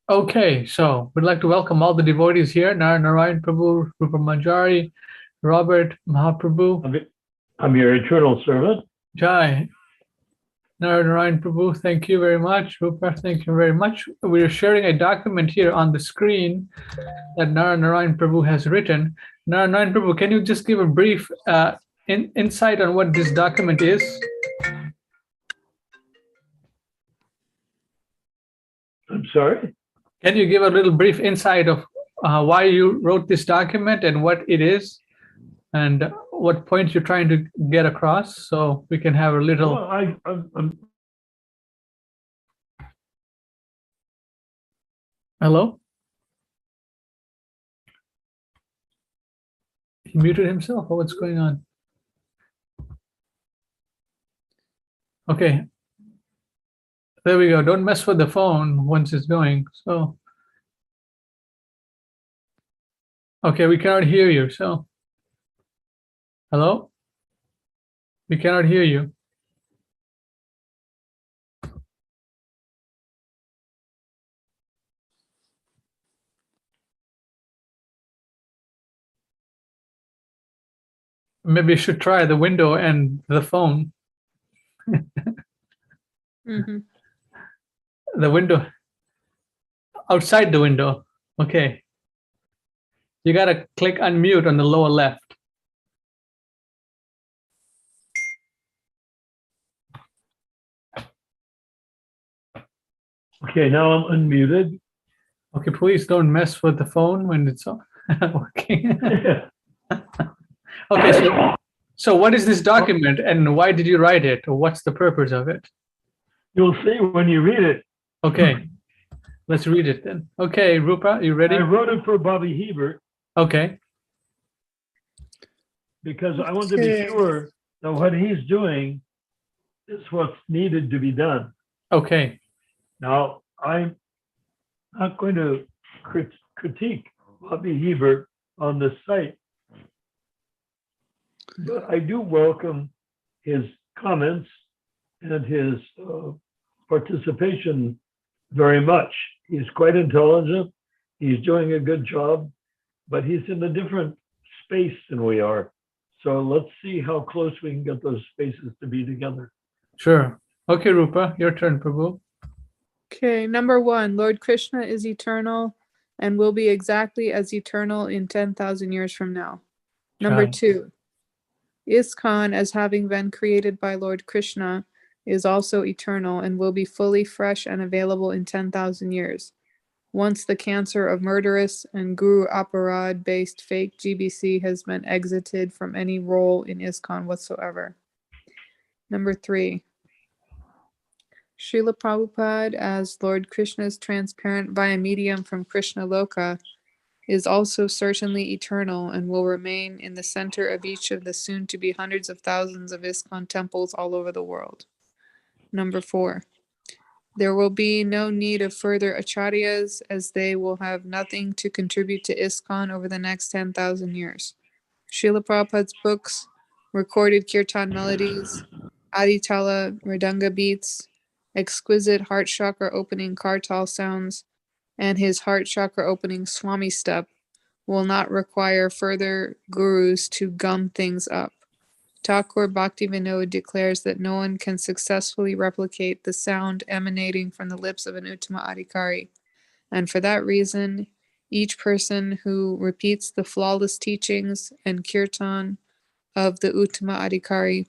Okay, so we'd like to welcome all the devotees here, Narayan Prabhu, Rupa Manjari, Robert Mahaprabhu, I'm your eternal servant. Jai. Narayan Prabhu, thank you very much. Rupa, thank you very much. We're sharing a document here on the screen that Narayan Prabhu has written. Narayan Prabhu, can you just give a brief insight on what this document is? I'm sorry? Can you give a little brief insight of why you wrote this document and what it is and what points you're trying to get across, so we can have a little... Well, Hello? He muted himself, or what's going on? Okay. There we go. Don't mess with the phone once it's going. So, okay, we cannot hear you. So, hello? We cannot hear you. Maybe you should try the window and the phone. Mm-hmm. The window. Outside the window. Okay. You got to click unmute on the lower left. Okay, now I'm unmuted. Okay, please don't mess with the phone when it's working. Okay, so what is this document and why did you write it? Or what's the purpose of it? You'll see when you read it. Okay, let's read it then. Okay, Rupa, you ready? I wrote it for Bobby Hebert Okay, because I want to be sure that what he's doing is what's needed to be done. okay, Now, I'm not going to critique Bobby Hebert on this site, but I do welcome his comments and his participation very much. He's quite intelligent. He's doing a good job, but he's in a different space than we are. So let's see how close we can get those spaces to be together. sure. Okay, Rupa, your turn, Prabhu. Okay, number 1, Lord Krishna is eternal and will be exactly as eternal in 10,000 years from now. Number Jai. 2, ISKCON, as having been created by Lord Krishna, is also eternal and will be fully fresh and available in 10,000 years, once the cancer of murderous and Guru Aparad-based fake GBC has been exited from any role in ISKCON whatsoever. Number 3, Srila Prabhupada, as Lord Krishna's transparent via medium from Krishna Loka, is also certainly eternal and will remain in the center of each of the soon-to-be hundreds of thousands of ISKCON temples all over the world. Number 4, there will be no need of further acharyas, as they will have nothing to contribute to ISKCON over the next 10,000 years. Srila Prabhupada's books, recorded kirtan melodies, aditala mridanga beats, exquisite heart chakra opening kartal sounds, and his heart chakra opening Swami step will not require further gurus to gum things up. Thakur Bhaktivinoda declares that no one can successfully replicate the sound emanating from the lips of an Uttama Adhikari, and for that reason, each person who repeats the flawless teachings and kirtan of the Uttama Adhikari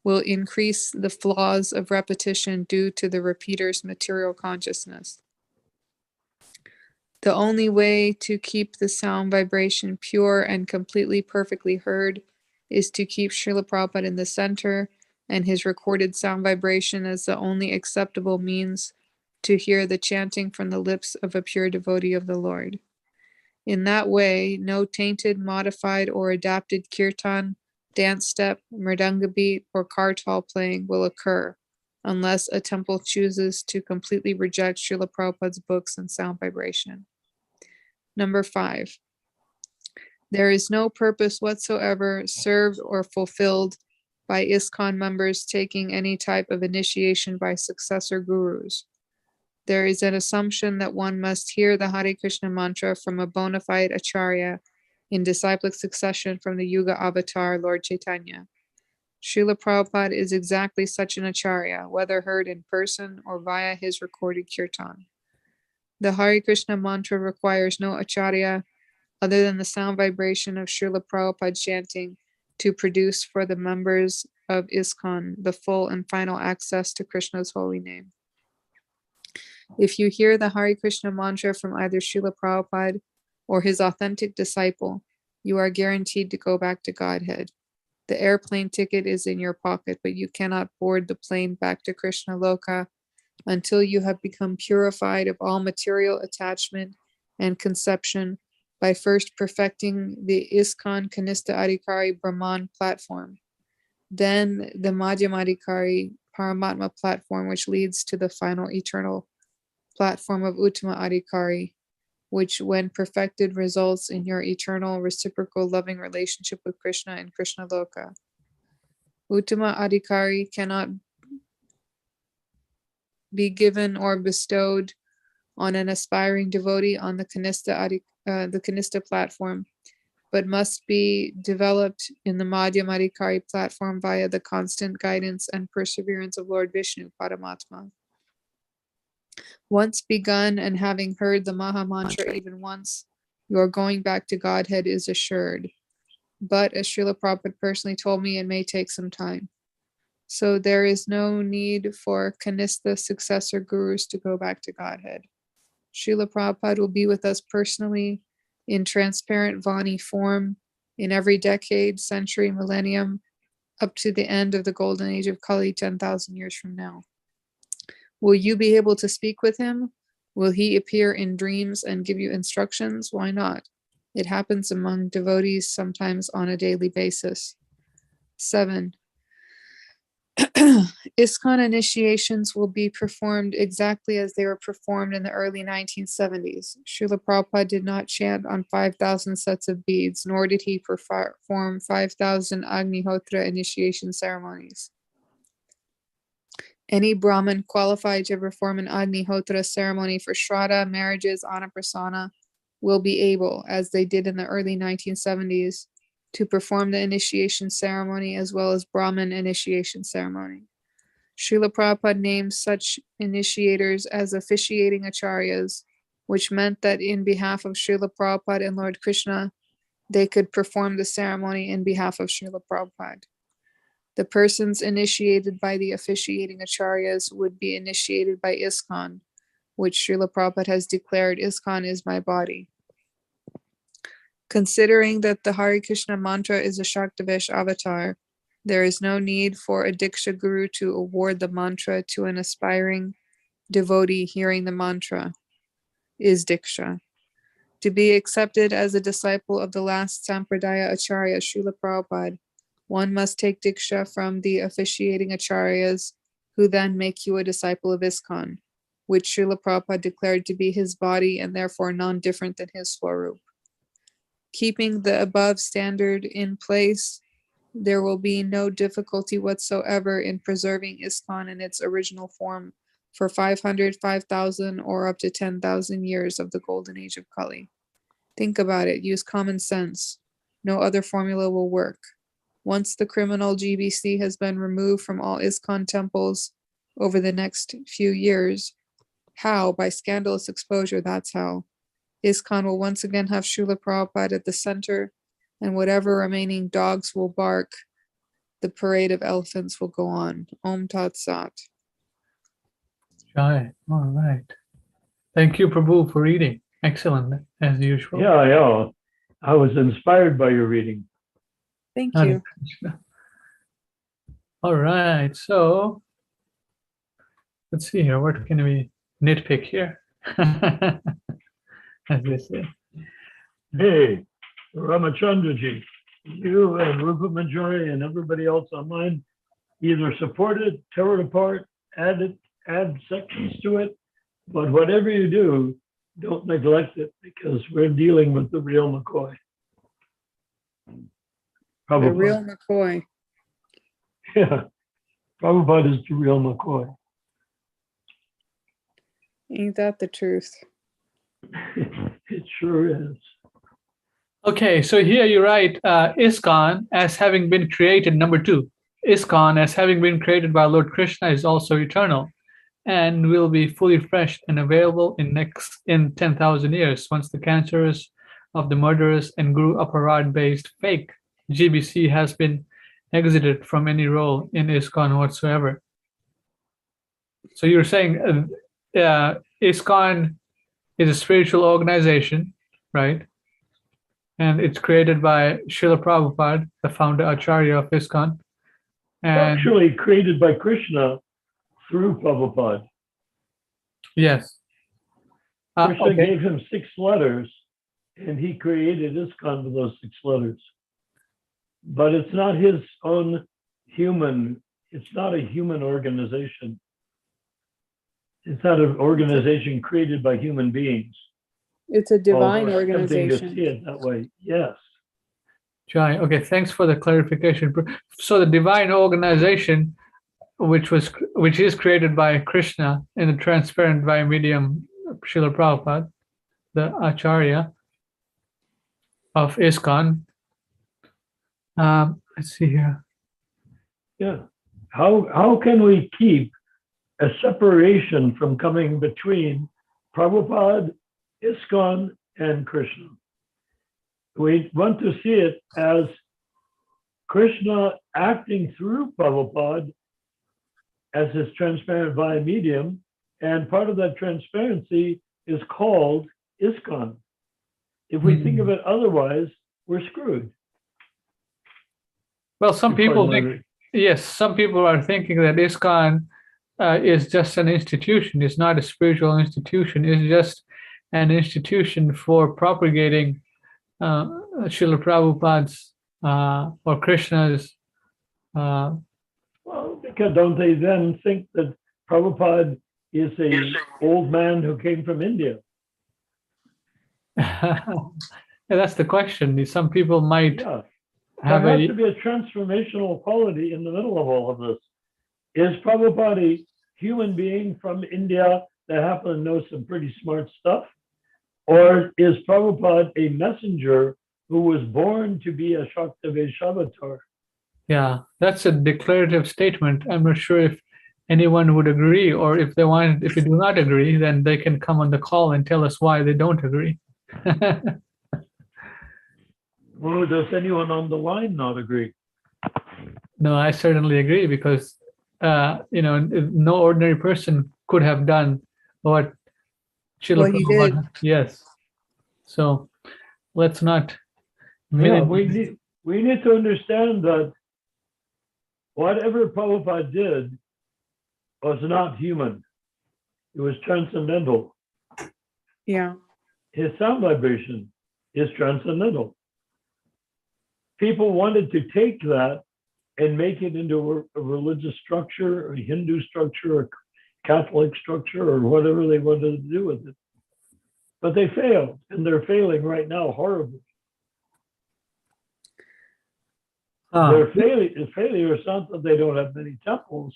will increase the flaws of repetition due to the repeater's material consciousness. The only way to keep the sound vibration pure and completely perfectly heard is to keep Srila Prabhupada in the center and his recorded sound vibration as the only acceptable means to hear the chanting from the lips of a pure devotee of the Lord. In that way, no tainted, modified, or adapted kirtan, dance step, mridanga beat, or kartal playing will occur, unless a temple chooses to completely reject Srila Prabhupada's books and sound vibration. Number 5, there is no purpose whatsoever served or fulfilled by ISKCON members taking any type of initiation by successor gurus. There is an assumption that one must hear the Hare Krishna mantra from a bona fide acharya in disciplic succession from the Yuga avatar, Lord Chaitanya. Srila Prabhupada is exactly such an acharya, whether heard in person or via his recorded kirtan. The Hare Krishna mantra requires no acharya other than the sound vibration of Srila Prabhupada chanting to produce for the members of ISKCON the full and final access to Krishna's holy name. If you hear the Hare Krishna mantra from either Srila Prabhupada or his authentic disciple, you are guaranteed to go back to Godhead. The airplane ticket is in your pocket, but you cannot board the plane back to Krishna Loka until you have become purified of all material attachment and conception by first perfecting the ISKCON Kanista Adhikari Brahman platform, then the Madhyamadhikari Paramatma platform, which leads to the final eternal platform of Uttama Adhikari, which when perfected results in your eternal reciprocal loving relationship with Krishna and Krishna Loka. Uttama Adhikari cannot be given or bestowed on an aspiring devotee on the Kanista platform, but must be developed in the Madhyamadhikari platform via the constant guidance and perseverance of Lord Vishnu, Paramatma. Once begun and having heard the Maha Mantra even once, your going back to Godhead is assured. But as Srila Prabhupada personally told me, it may take some time. So there is no need for Kanista successor gurus to go back to Godhead. Srila Prabhupada will be with us personally in transparent Vani form in every decade, century, millennium, up to the end of the golden age of Kali 10,000 years from now. Will you be able to speak with him? Will he appear in dreams and give you instructions? Why not? It happens among devotees sometimes on a daily basis. 7. ISKCON initiations will be performed exactly as they were performed in the early 1970s. Srila Prabhupada did not chant on 5,000 sets of beads, nor did he perform 5,000 Agnihotra initiation ceremonies. Any Brahmin qualified to perform an Agnihotra ceremony for Shraddha, marriages, Anaprasana will be able, as they did in the early 1970s, to perform the initiation ceremony as well as Brahmin initiation ceremony. Srila Prabhupada named such initiators as officiating acharyas, which meant that in behalf of Srila Prabhupada and Lord Krishna, they could perform the ceremony in behalf of Srila Prabhupada. The persons initiated by the officiating acharyas would be initiated by ISKCON, which Srila Prabhupada has declared, ISKCON is my body. Considering that the Hare Krishna mantra is a Shaktavesh avatar, there is no need for a Diksha Guru to award the mantra to an aspiring devotee hearing the mantra, is Diksha. To be accepted as a disciple of the last Sampradaya Acharya, Srila Prabhupada, one must take Diksha from the officiating acharyas, who then make you a disciple of ISKCON, which Srila Prabhupada declared to be his body and therefore non-different than his Swarup. Keeping the above standard in place, there will be no difficulty whatsoever in preserving ISKCON in its original form for 500, 5,000, or up to 10,000 years of the golden age of Kali. Think about it. Use common sense. No other formula will work. Once the criminal GBC has been removed from all ISKCON temples over the next few years, how? By scandalous exposure, that's how. ISKCON will once again have Srila Prabhupada at the center, and whatever remaining dogs will bark, the parade of elephants will go on. Om Tat Sat. Jai. All right. Thank you, Prabhu, for reading. Excellent, as usual. Yeah. I was inspired by your reading. Thank Hare you. Krishna. All right. So let's see here. What can we nitpick here? As they say. Hey, Ramachandraji, you and Rupa Manjari and everybody else online either support it, tear it apart, add sections to it, but whatever you do, don't neglect it because we're dealing with the real McCoy. The real McCoy. Yeah, Prabhupada is the real McCoy. Ain't that the truth? It sure is. Okay, so here you write ISKCON as having been created, number 2. ISKCON as having been created by Lord Krishna is also eternal and will be fully fresh and available in 10,000 years once the cancers of the murderous and Guru Aparad based fake GBC has been exited from any role in ISKCON whatsoever. So you're saying ISKCON is a spiritual organization, right? And it's created by Srila Prabhupada, the founder Acharya of ISKCON. And Actually created by Krishna through Prabhupada. yes. Krishna Okay. gave him 6 letters, and he created ISKCON with those 6 letters. But it's not his own human, it's not a human organization. It's not an organization created by human beings. It's a divine Although it's tempting to organization. see it that way. Yes. Jai, okay, thanks for the clarification. So the divine organization, which is created by Krishna in the transparent by medium Srila Prabhupada, the Acharya of ISKCON. Let's see here. Yeah. How can we keep a separation from coming between Prabhupada, ISKCON, and Krishna? We want to see it as Krishna acting through Prabhupada as his transparent via medium, and part of that transparency is called ISKCON. If we think of it otherwise, we're screwed. Well, some people think, yes, some people are thinking that ISKCON is just an institution. It's not a spiritual institution. It's just an institution for propagating Srila Prabhupada's or Krishna's. Well, because don't they then think that Prabhupada is an old man who came from India? Yeah, that's the question. Some people might Yeah. have There has to be a transformational quality in the middle of all of this. Is Prabhupada a human being from India that happens to know some pretty smart stuff? Or is Prabhupada a messenger who was born to be a Shaktavesh? Yeah, that's a declarative statement. I'm not sure if anyone would agree, or if if they do not agree, then they can come on the call and tell us why they don't agree. Well, does anyone on the line not agree? No, I certainly agree because no ordinary person could have done what Srila What he did. Prabhupada. Yes. So let's not. Yeah, we need to understand that whatever Prabhupada did was not human. It was transcendental. Yeah. His sound vibration is transcendental. People wanted to take that and make it into a religious structure, a Hindu structure, a Catholic structure, or whatever they wanted to do with it. But they failed, and they're failing right now horribly. Their failure is not that they don't have many temples.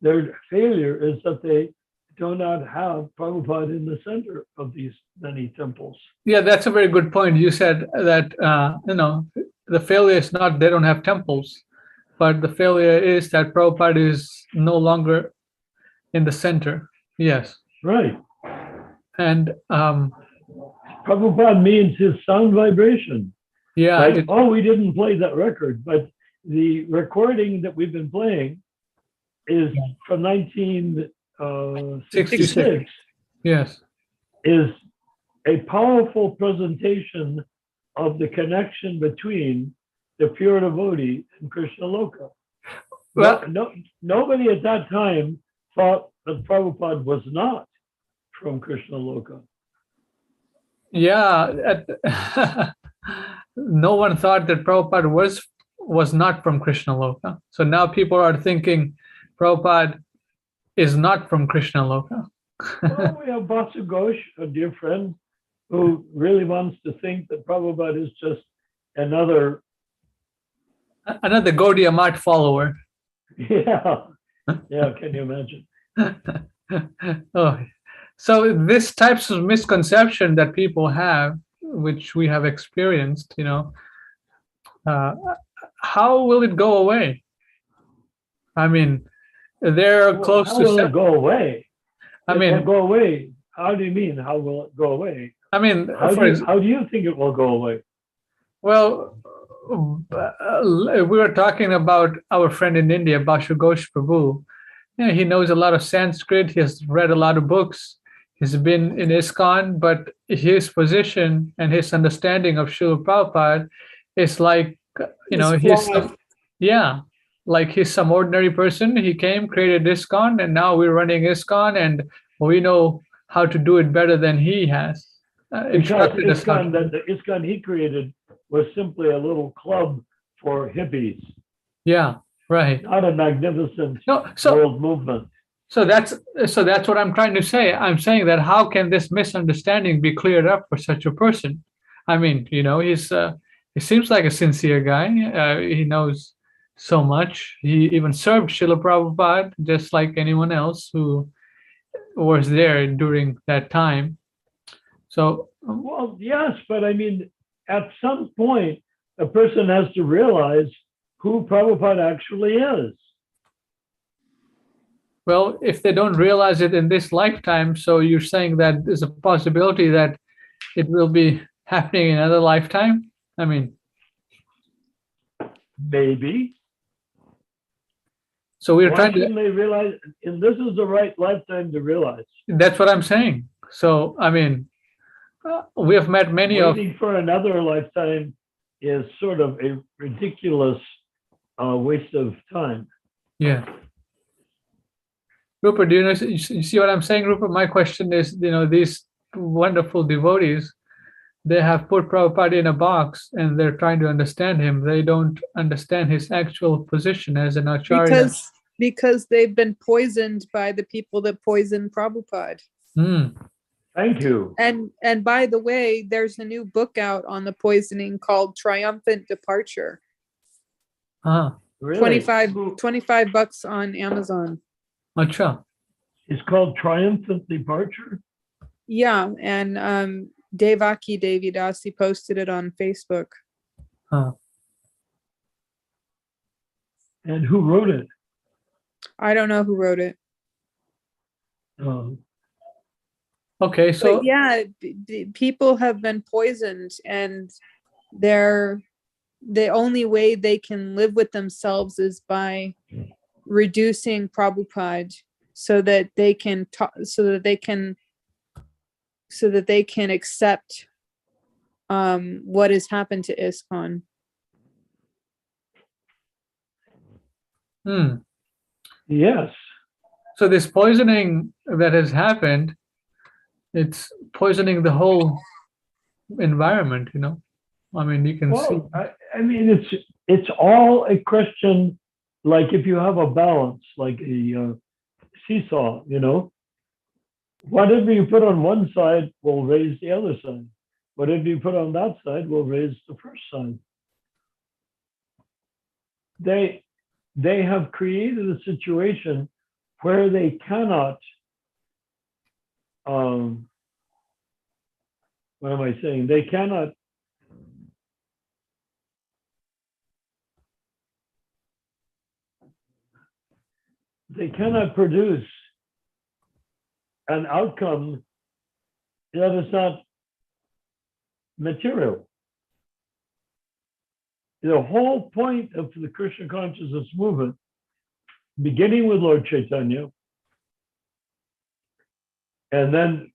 Their failure is that they do not have Prabhupada in the center of these many temples. Yeah, that's a very good point. You said that the failure is not they don't have temples, but the failure is that Prabhupada is no longer in the center. Yes. Right. And Prabhupada means his sound vibration. yeah. Like, we didn't play that record, but the recording that we've been playing is from 1966. Yes. Is a powerful presentation of the connection between the pure devotee and Krishna Loka. Well, nobody at that time thought that Prabhupada was not from Krishna Loka. Yeah. No one thought that Prabhupada was not from Krishna Loka. So now people are thinking Prabhupada is not from Krishna Loka. Well, we have Basu Ghosh, a dear friend, who really wants to think that Prabhupada is just another Gaudiya Math follower. Yeah, can you imagine? Oh, So this types of misconception that people have, which we have experienced, uh, how will it go away? I mean, they're Well, close how to. will it go away? I It will mean, go away. How do you mean? How will it go away? I mean, How do you think it will go away? well, we were talking about our friend in India, Bashu Ghosh Prabhu. Yeah, he knows a lot of Sanskrit. He has read a lot of books. He's been in ISKCON, but his position and his understanding of Srila Prabhupada is like, It's he's flawed. yeah, like he's some ordinary person. He came, created ISKCON, and now we're running ISKCON, and we know how to do it better than he has. Because Instructed us how to do it. the ISKCON he created was simply a little club for hippies, Yeah, right. not a magnificent No, so world movement. So that's what I'm trying to say. I'm saying that how can this misunderstanding be cleared up for such a person? I mean, he seems like a sincere guy. He knows so much. He even served Srila Prabhupada just like anyone else who was there during that time. So Well, yes, but I mean, at some point, a person has to realize who Prabhupada actually is. well, if they don't realize it in this lifetime, so you're saying that there's a possibility that it will be happening in another lifetime? I mean, Maybe. so we're Why trying to. shouldn't they realize? And this is the right lifetime to realize. That's what I'm saying. So, I mean, we have met many of. Waiting for another lifetime is sort of a ridiculous waste of time. Yeah. Rupert, do you see what I'm saying, Rupert? My question is, these wonderful devotees, they have put Prabhupada in a box and they're trying to understand him. They don't understand his actual position as an acharya. Because they've been poisoned by the people that poisoned Prabhupada. Hmm. Thank you. And by the way, there's a new book out on the poisoning called Triumphant Departure. Ah, Really? $25 on Amazon. acha. It's called Triumphant Departure. Yeah, and Devaki Devidasi posted it on Facebook. Huh. And who wrote it? I don't know who wrote it. Okay, so But yeah, people have been poisoned, and the only way they can live with themselves is by reducing Prabhupada so that they can accept what has happened to ISKCON. Yes. So this poisoning that has happened, it's poisoning the whole environment, I mean, you can see. Well, I mean, it's all a question. Like if you have a balance, like a seesaw, whatever you put on one side will raise the other side. Whatever you put on that side will raise the first side. They have created a situation where they cannot, what am I saying? They cannot produce an outcome that is not material. The whole point of the Krishna consciousness movement, beginning with Lord Chaitanya, and then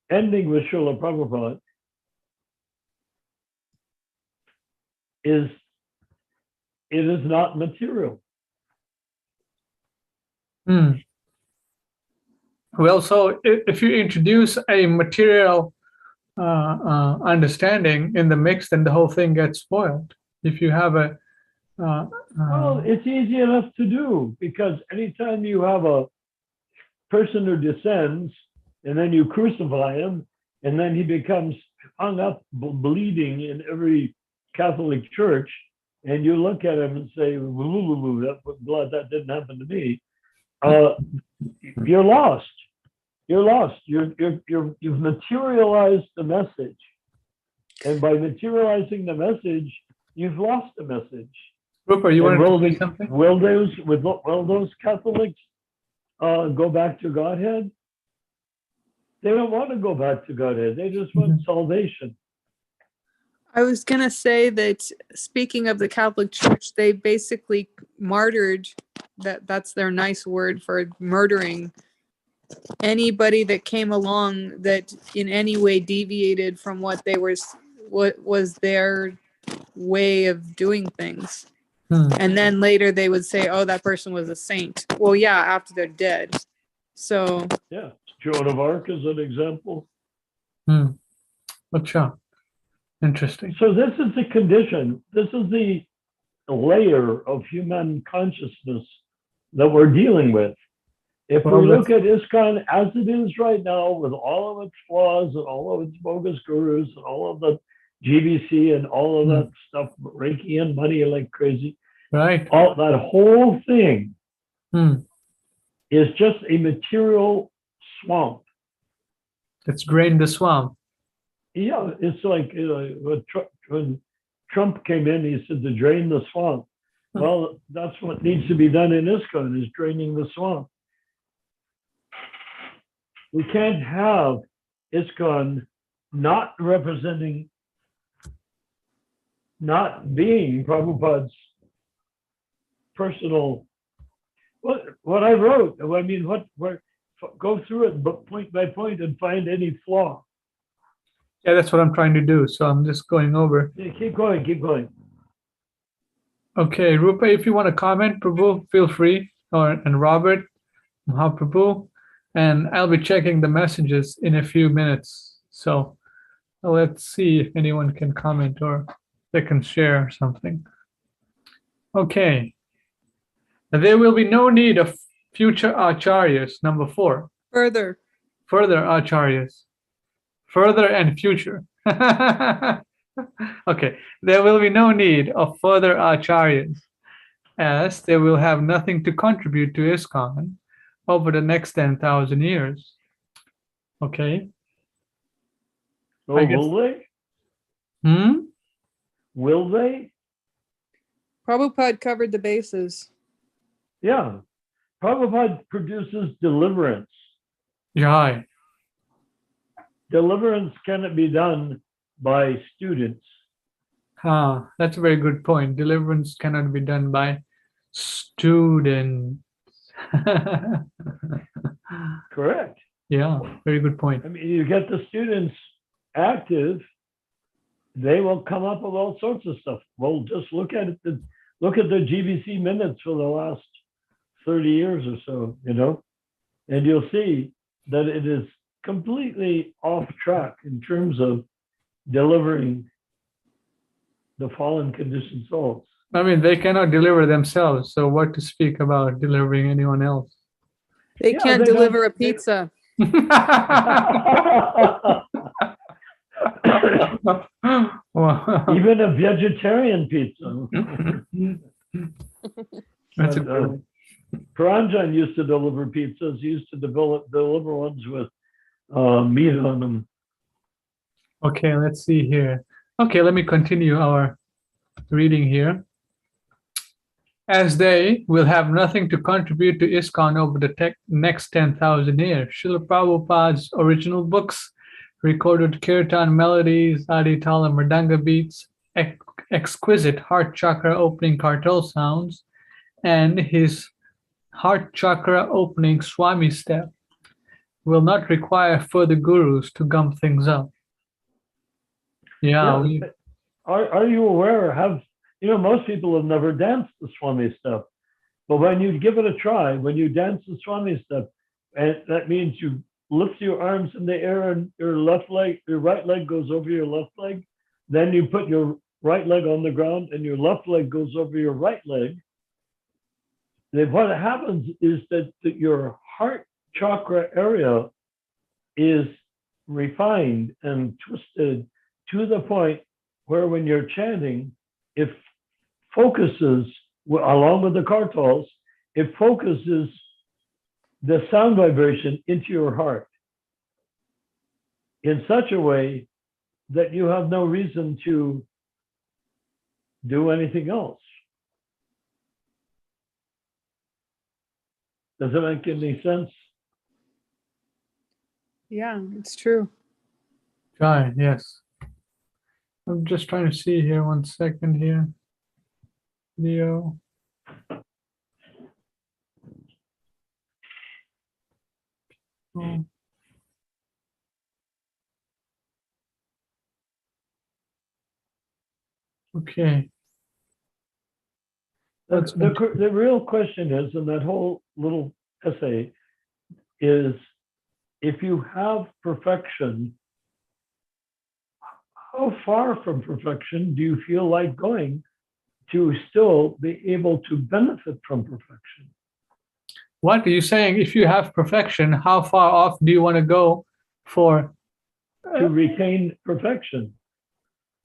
ending with Srila Prabhupada, it is not material. Well, so if you introduce a material understanding in the mix, then the whole thing gets spoiled. If you have a well, it's easy enough to do, because anytime you have a person who descends and then you crucify him and then he becomes hung up bleeding in every Catholic church, and you look at him and say, that didn't happen to me, you're lost. you're lost. You've materialized the message. And by materializing the message, you've lost the message. Rupert, you And wanted to say something? will those Catholics go back to Godhead? They don't want to go back to Godhead. They just want salvation. I was going to say that speaking of the Catholic Church, they basically martyred, that's their nice word for murdering anybody that came along that in any way deviated from what was their way of doing things. And then later they would say, oh, that person was a saint. Well, yeah, after they're dead. So Yeah. Joan of Arc is an example. Acha. Interesting. So this is the condition. This is the layer of human consciousness that we're dealing with. If we look at ISKCON as it is right now, with all of its flaws and all of its bogus gurus and all of the GBC and all of that stuff, raking in money like crazy, right? All that whole thing is just a material swamp. It's drained the swamp. Yeah, it's like when Trump came in, he said to drain the swamp. Well, that's what needs to be done in ISKCON, is draining the swamp. We can't have ISKCON not representing, not being Prabhupada's personal. What I wrote, I mean, go through it point by point and find any flaw. Yeah, that's what I'm trying to do. So I'm just going over. Yeah, keep going. Okay, Rupa, if you want to comment, Prabhu, feel free. And Robert, Mahaprabhu, and I'll be checking the messages in a few minutes. So let's see if anyone can comment or they can share something. Okay. There will be no need of future acharyas, number 4. Further acharyas. Further and future. Okay. There will be no need of further acharyas, as they will have nothing to contribute to ISKCON over the next 10,000 years. Okay. Oh, will they? Will they? Prabhupada covered the bases. Yeah. Prabhupada produces deliverance. Yeah. Deliverance cannot be done by students. That's a very good point. Deliverance cannot be done by students. Correct. Yeah, very good point. I mean, you get the students active, they will come up with all sorts of stuff. Well, just look at it. Look at the GBC minutes for the last 30 years or so, and you'll see that it is completely off track in terms of delivering the fallen conditioned souls. I mean, they cannot deliver themselves, so what to speak about delivering anyone else? They can't deliver a pizza. Even a vegetarian pizza. That's a good one. Paranjan used to deliver pizzas. He used to deliver ones with meat on them. Okay, let's see here. Okay, let me continue our reading here. As they will have nothing to contribute to ISKCON over the next 10,000 years, Srila Prabhupada's original books recorded kirtan melodies, aditala mridanga beats, exquisite heart chakra opening kartal sounds, and his heart chakra opening Swami step will not require further gurus to gum things up. Yeah. Are you aware? Most people have never danced the Swami step, but when you give it a try, when you dance the Swami step, and that means you lift your arms in the air and your right leg goes over your left leg, then you put your right leg on the ground and your left leg goes over your right leg. Then what happens is that your heart chakra area is refined and twisted to the point where when you're chanting, it focuses, along with the kartals, it focuses the sound vibration into your heart. in such a way that you have no reason to do anything else. Does it make any sense? Yeah, it's true. Right, yes. I'm just trying to see here, 1 second here. Leo. Oh. Okay. That's The real question is, in that whole little essay, is if you have perfection, how far from perfection do you feel like going to still be able to benefit from perfection? What are you saying? If you have perfection, how far off do you want to go for To retain perfection?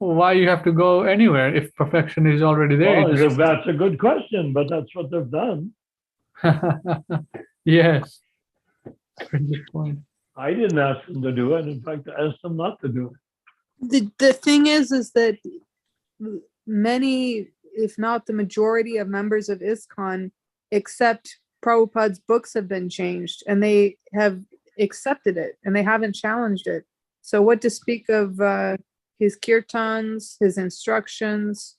why you have to go anywhere if perfection is already there? Well, that's a good question, but that's what they've done. Yes. Good point. I didn't ask them to do it. In fact, I asked them not to do it. The thing is that many, if not the majority of members of ISKCON accept Prabhupada's books have been changed, and they have accepted it, and they haven't challenged it. So what to speak of his kirtans, his instructions,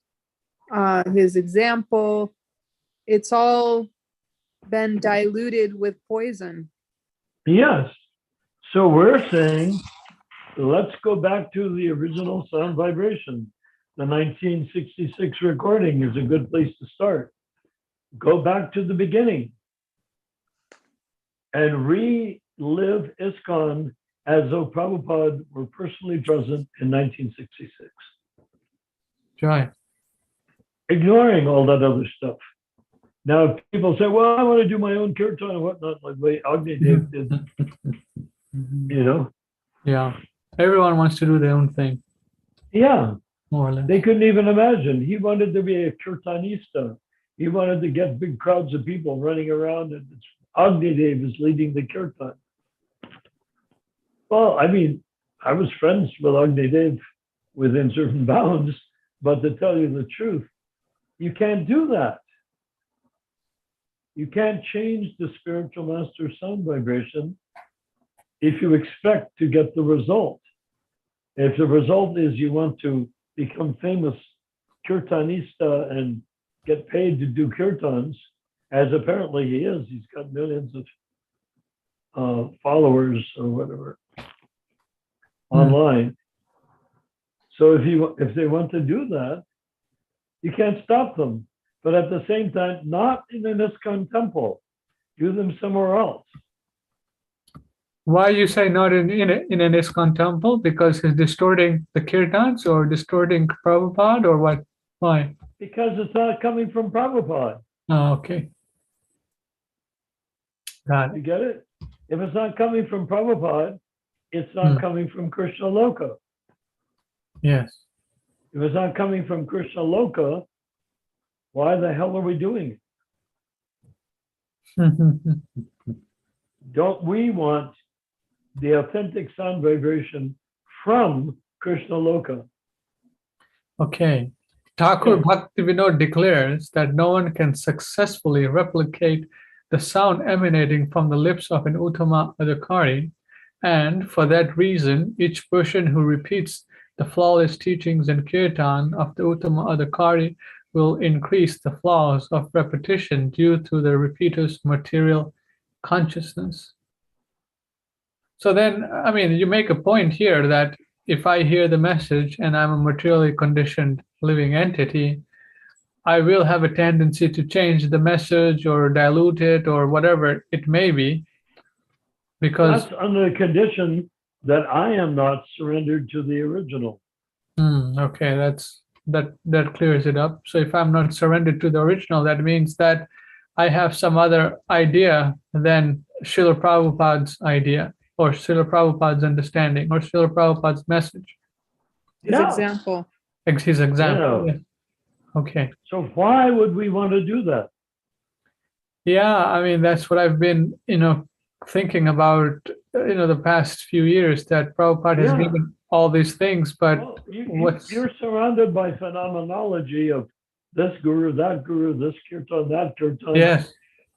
his example? It's all been diluted with poison. Yes. So we're saying, let's go back to the original sound vibration. The 1966 recording is a good place to start. Go back to the beginning and relive ISKCON as though Prabhupada were personally present in 1966. Right. Ignoring all that other stuff. Now, if people say, well, I want to do my own kirtan and whatnot, like the way Agni Dev did, you know? Yeah. Everyone wants to do their own thing, Yeah. more or less. They couldn't even imagine. He wanted to be a kirtanista. He wanted to get big crowds of people running around, and Agni Dev is leading the kirtan. Well, I mean, I was friends with Agni Dev within certain bounds, but to tell you the truth, you can't do that. You can't change the spiritual master sound vibration if you expect to get the result. If the result is you want to become famous kirtanista and get paid to do kirtans, as apparently he is, he's got millions of followers or whatever online. So if they want to do that, you can't stop them. But at the same time, not in an ISKCON temple. Do them somewhere else. Why you say not in an ISKCON temple? Because he's distorting the kirtans or distorting Prabhupada, or what? Why? Because it's not coming from Prabhupada. Oh, okay. Got You it. get it? If it's not coming from Prabhupada, it's not coming from Krishna Loka. Yes. If it's not coming from Krishna Loka, why the hell are we doing it? Don't we want the authentic sound vibration from Krishna Loka? Okay. Thakur Yeah. Bhaktivinoda declares that no one can successfully replicate the sound emanating from the lips of an Uttama Adhikari, and for that reason, each person who repeats the flawless teachings and kirtan of the Uttama Adhikari will increase the flaws of repetition due to the repeater's material consciousness. So then, I mean, you make a point here that if I hear the message and I'm a materially conditioned living entity, I will have a tendency to change the message or dilute it or whatever it may be, because That's under the condition that I am not surrendered to the original. okay, that clears it up. So if I'm not surrendered to the original, that means that I have some other idea than Srila Prabhupada's idea, or Srila Prabhupada's understanding, or Srila Prabhupada's message. His example. His example. Yeah. Yeah. Okay. So why would we want to do that? Yeah, I mean, that's what I've been, thinking about the past few years that Prabhupada has Yeah. given all these things, but Well, what's you're surrounded by phenomenology of this guru, this kirtan, that kirtan, yes,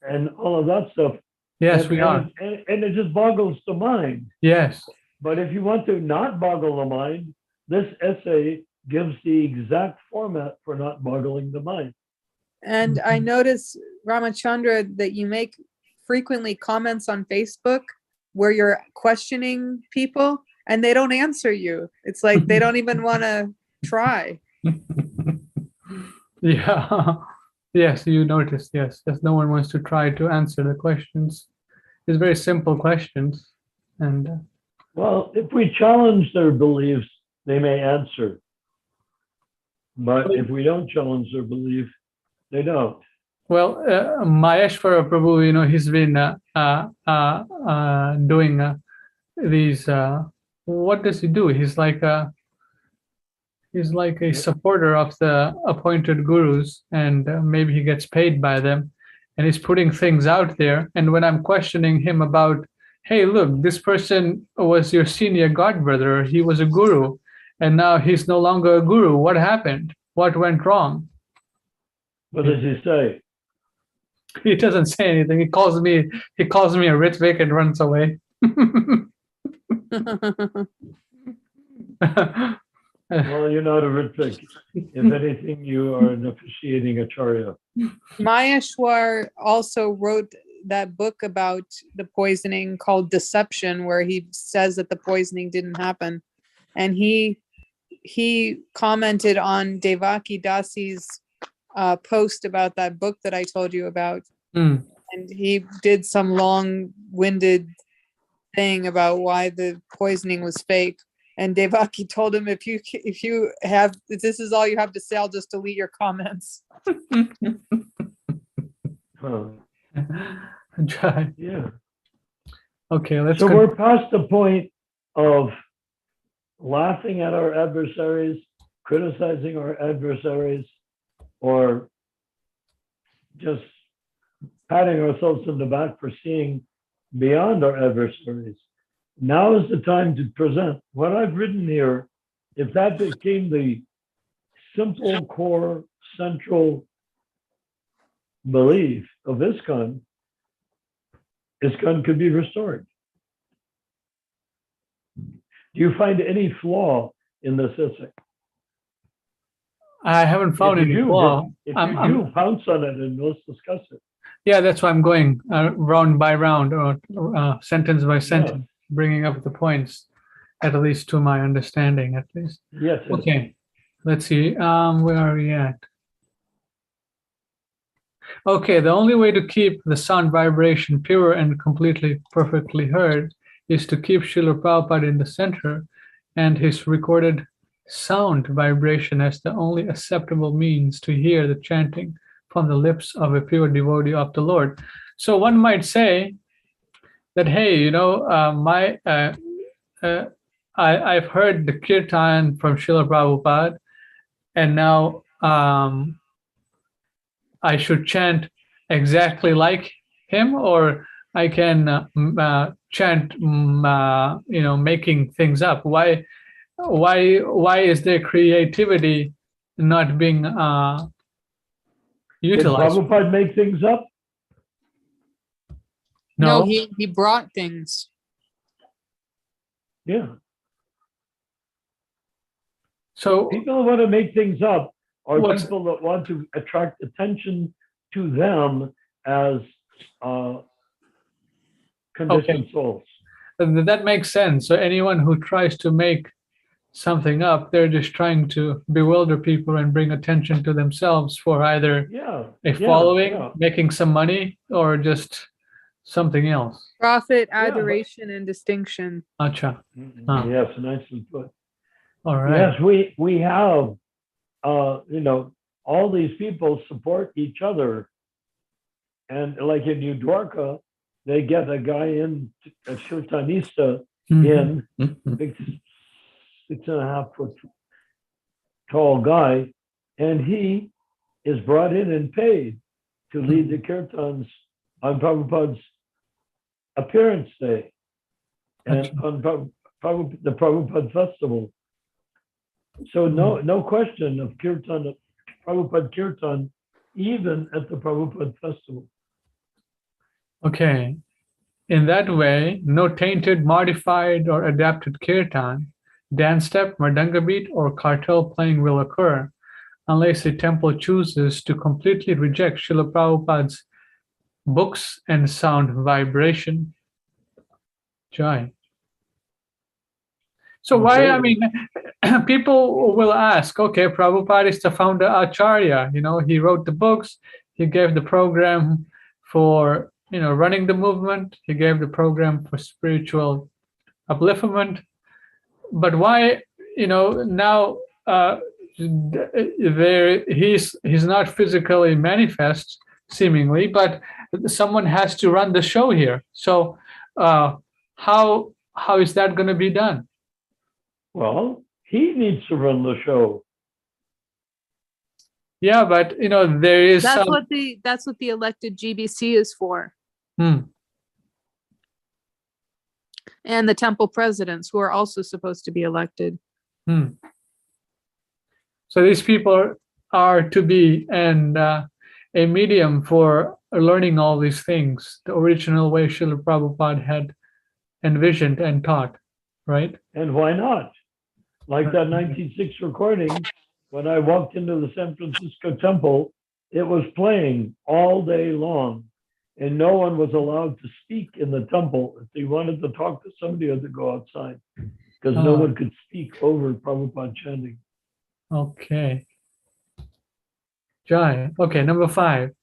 and all of that stuff. yes, we are. And it just boggles the mind. Yes, But if you want to not boggle the mind, this essay gives the exact format for not boggling the mind. And I notice, Ramachandra, that you make frequently comments on Facebook where you're questioning people and they don't answer you. It's like they don't even want to try. yeah, yes, you noticed. Yes, yes, no one wants to try to answer the questions. It's very simple questions, and Well, if we challenge their beliefs, they may answer. But if we don't challenge their belief, they don't. well, Maheshwara Prabhu, he's been doing these. What does he do? He's like a supporter of the appointed gurus, and maybe he gets paid by them, and he's putting things out there. And when I'm questioning him about, hey, look, this person was your senior godbrother, he was a guru, and now he's no longer a guru. What happened? What went wrong? What does he say? He doesn't say anything. He calls me a Ritvik and runs away. Well, you're not a Ritvik. If anything, you are an officiating acharya. Maheshwar also wrote that book about the poisoning called Deception, where he says that the poisoning didn't happen. And he commented on Devaki Dasi's post about that book that I told you about. Mm. And he did some long-winded thing about why the poisoning was fake. And Devaki told him, if this is all you have to say, I'll just delete your comments. Huh. Yeah. Okay, let's So go. we're past the point of laughing at our adversaries, criticizing our adversaries, or just patting ourselves on the back for seeing beyond our adversaries. Now is the time to present what I've written here. If that became the simple, core, central belief of ISKCON could be restored. Do you find any flaw in this essay? I haven't found any flaw. If you do, pounce on it and let's discuss it. Yeah, that's why I'm going round by round or sentence by sentence, bringing up the points, at least to my understanding, at least. Yes. Okay, let's see. Where are we at? Okay, the only way to keep the sound vibration pure and completely perfectly heard is to keep Srila Prabhupada in the center and his recorded sound vibration as the only acceptable means to hear the chanting from the lips of a pure devotee of the Lord. So one might say that, hey, I've heard the kirtan from Srila Prabhupada, and now I should chant exactly like him, or I can chant, making things up. Why is their creativity not being Did utilized? Prabhupada make things up? No, No. he brought things. Yeah. So People who want to make things up are What's- people that want to attract attention to them as conditioned souls. that makes sense. So anyone who tries to make something up, they're just trying to bewilder people and bring attention to themselves for either a following, making some money, or just something else. Profit, adoration, and distinction. Acha. Yes, nicely put. All right. Yes, we have, all these people support each other. And like in New Dwarka, they get a guy in, a Shirtanista in, big 6.5 foot tall guy, and he is brought in and paid to lead the kirtans on Prabhupada's appearance day. and on the Prabhupada festival. So no question of kirtan, Prabhupada kirtan, even at the Prabhupada festival. Okay. In that way, no tainted, modified, or adapted kirtan, dance step, mridanga beat, or cartel playing will occur unless a temple chooses to completely reject Srila Prabhupada's books and sound vibration. Jai. So why, I mean, people will ask, okay, Prabhupada is the founder Acharya, he wrote the books, he gave the program for, running the movement, he gave the program for spiritual upliftment, but why, now he's not physically manifest, seemingly, but someone has to run the show here. So how is that going to be done? Well, he needs to run the show. Yeah, but there is That's some. what the elected GBC is for, Hmm. and the temple presidents who are also supposed to be elected. So these people are to be a medium for learning all these things, the original way Srila Prabhupada had envisioned and taught, right? And why not? Like that 1906 recording, when I walked into the San Francisco temple, it was playing all day long, and no one was allowed to speak in the temple. If they wanted to talk to somebody, they had to go outside because no one could speak over Prabhupada chanting. Okay. Jai. Okay, number 5.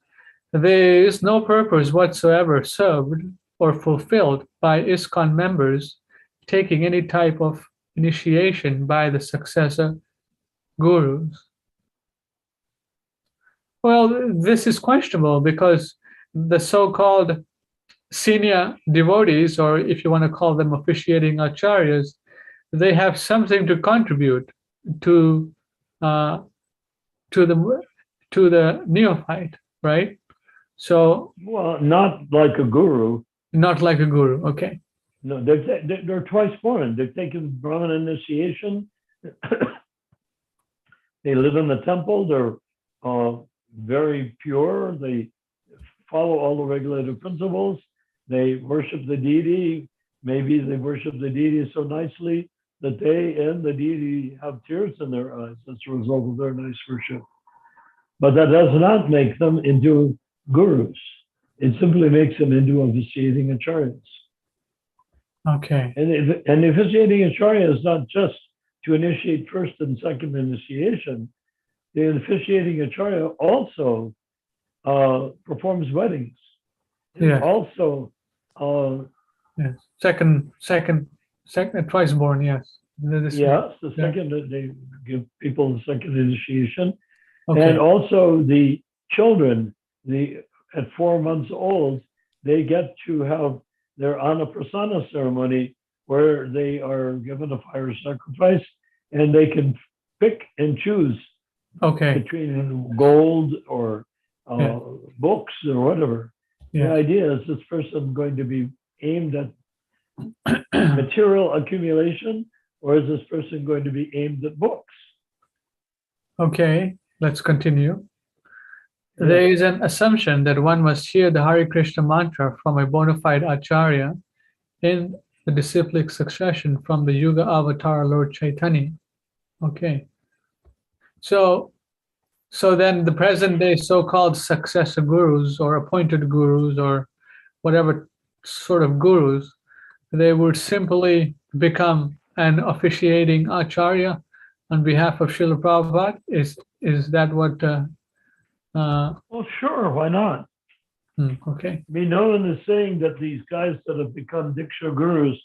There is no purpose whatsoever served or fulfilled by ISKCON members taking any type of initiation by the successor gurus. Well, this is questionable because the so-called senior devotees, or if you want to call them officiating acharyas, they have something to contribute to the neophyte, right? So, well, not like a guru. Not like a guru. Okay. No, they're twice born. They've taken Brahman initiation. They live in the temple. They're very pure. They follow all the regulative principles. They worship the deity. Maybe they worship the deity so nicely that they and the deity have tears in their eyes. That's a result of their nice worship. But that does not make them into gurus. It simply makes them into officiating acharyas. Okay. And officiating acharya is not just to initiate first and second initiation. The officiating acharya also performs weddings. Yeah. Also, yes. Second, twice born. Yes. yes, the second they give people the second initiation, Okay. and also the children. At 4 months old, they get to have their Anaprasana ceremony where they are given a fire sacrifice, and they can pick and choose between gold or books or whatever. Yeah. The idea is this person going to be aimed at material accumulation, or is this person going to be aimed at books? Okay, let's continue. There is an assumption that one must hear the Hare Krishna mantra from a bona fide acharya in the disciplic succession from the Yuga Avatar Lord Chaitanya. Okay. So then the present day so-called successor gurus or appointed gurus or whatever sort of gurus, they would simply become an officiating acharya on behalf of Srila Prabhupada. Is that what? Well, sure, why not? Okay. I mean, no one is saying that these guys that have become Diksha gurus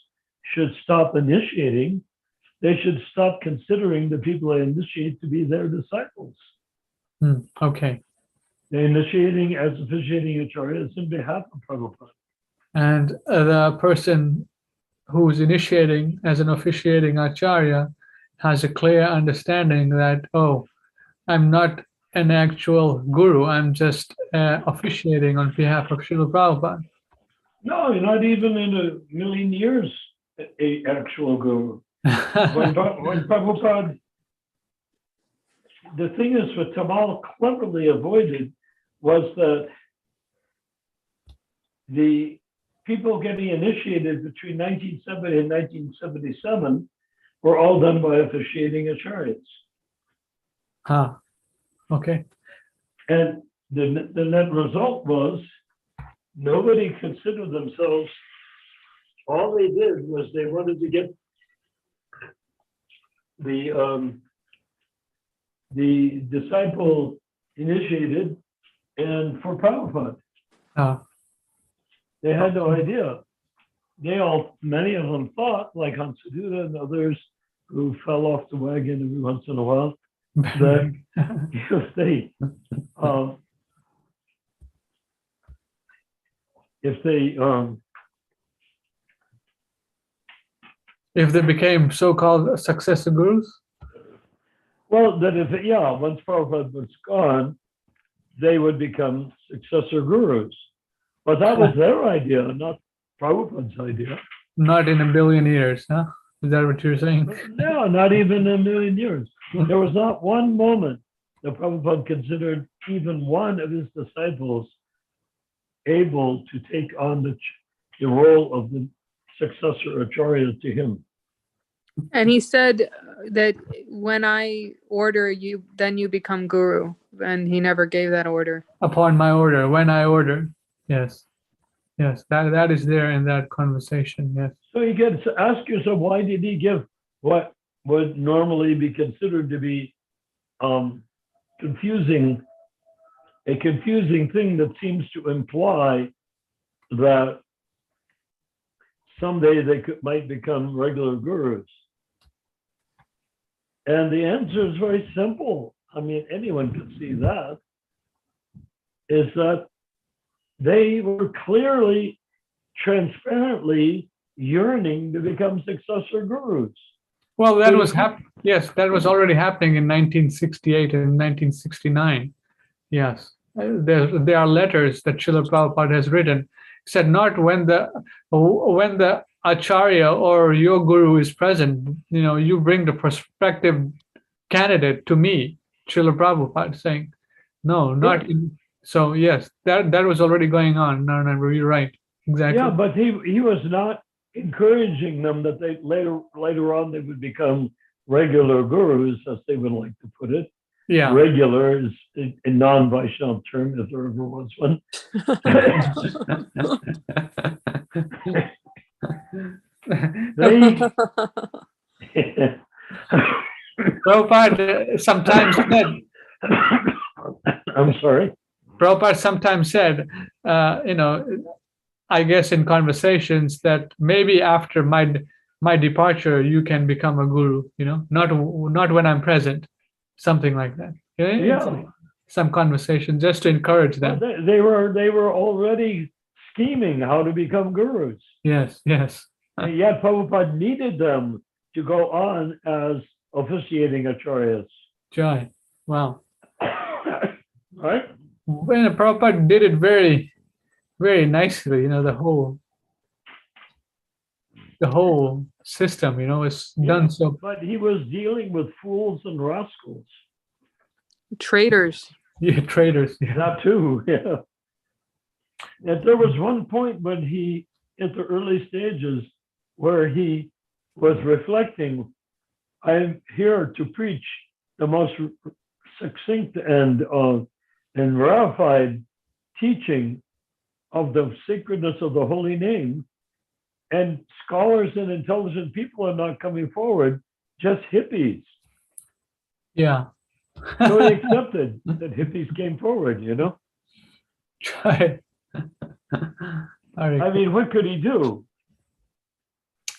should stop initiating. They should stop considering the people they initiate to be their disciples. Okay. They're initiating as officiating acharyas in behalf of Prabhupada. And the person who's initiating as an officiating acharya has a clear understanding that, oh, I'm not an actual guru, I'm just officiating on behalf of Srila Prabhupada. No, not even in a million years a actual guru. When Prabhupada, the thing is what Tamal cleverly avoided was that the people getting initiated between 1970 and 1977 were all done by officiating acharyas. Okay. And the net result was nobody considered themselves. All they did was they wanted to get the disciple initiated, and for Prabhupada, they had no idea. Many of them thought, like Hansaduta and others who fell off the wagon every once in a while, that if they became so-called successor gurus. Well, that once Prabhupada was gone, they would become successor gurus. But that was their idea, not Prabhupada's idea. Not in a billion years, huh? Is that what you're saying? No, not even a million years. There was not one moment that Prabhupada considered even one of his disciples able to take on the role of the successor acharya to him. And he said that when I order you, then you become guru. And he never gave that order. Upon my order, when I order. Yes. Yes, that is there in that conversation. Yes. So you get to ask yourself, why did he give what would normally be considered to be a confusing thing that seems to imply that someday they might become regular gurus? And the answer is very simple. I mean, anyone could see that. Is that they were clearly, transparently yearning to become successor gurus. Well, that was yes, that was already happening in 1968 and 1969. Yes, there are letters that Srila Prabhupada has written. He said, not when the acharya or your guru is present, you bring the prospective candidate to me. Srila Prabhupada saying, no, not in. So yes, that was already going on. No, you're right. Exactly. Yeah, but he was not encouraging them that they later on they would become regular gurus, as they would like to put it. Yeah. Regular is a non-Vaishnava term, if there ever was one. Prabhupada sometimes said. I'm sorry. Prabhupada sometimes said, I guess in conversations that maybe after my departure you can become a guru. Not when I'm present, something like that. Yeah. Some conversation just to encourage them. Well, they were already scheming how to become gurus. Yes. And yet Prabhupada needed them to go on as officiating acharyas. Jai. Wow. Right? When Prabhupada did it very, very nicely, the whole system, is done so. But he was dealing with fools and rascals. Traitors. Yeah, traitors. Yeah. That too, yeah. And there was one point when he, at the early stages, where he was reflecting, I'm here to preach the most succinct and verified teaching of the sacredness of the holy name, and scholars and intelligent people are not coming forward, just hippies. Yeah. So he accepted that hippies came forward, Right. I mean, what could he do?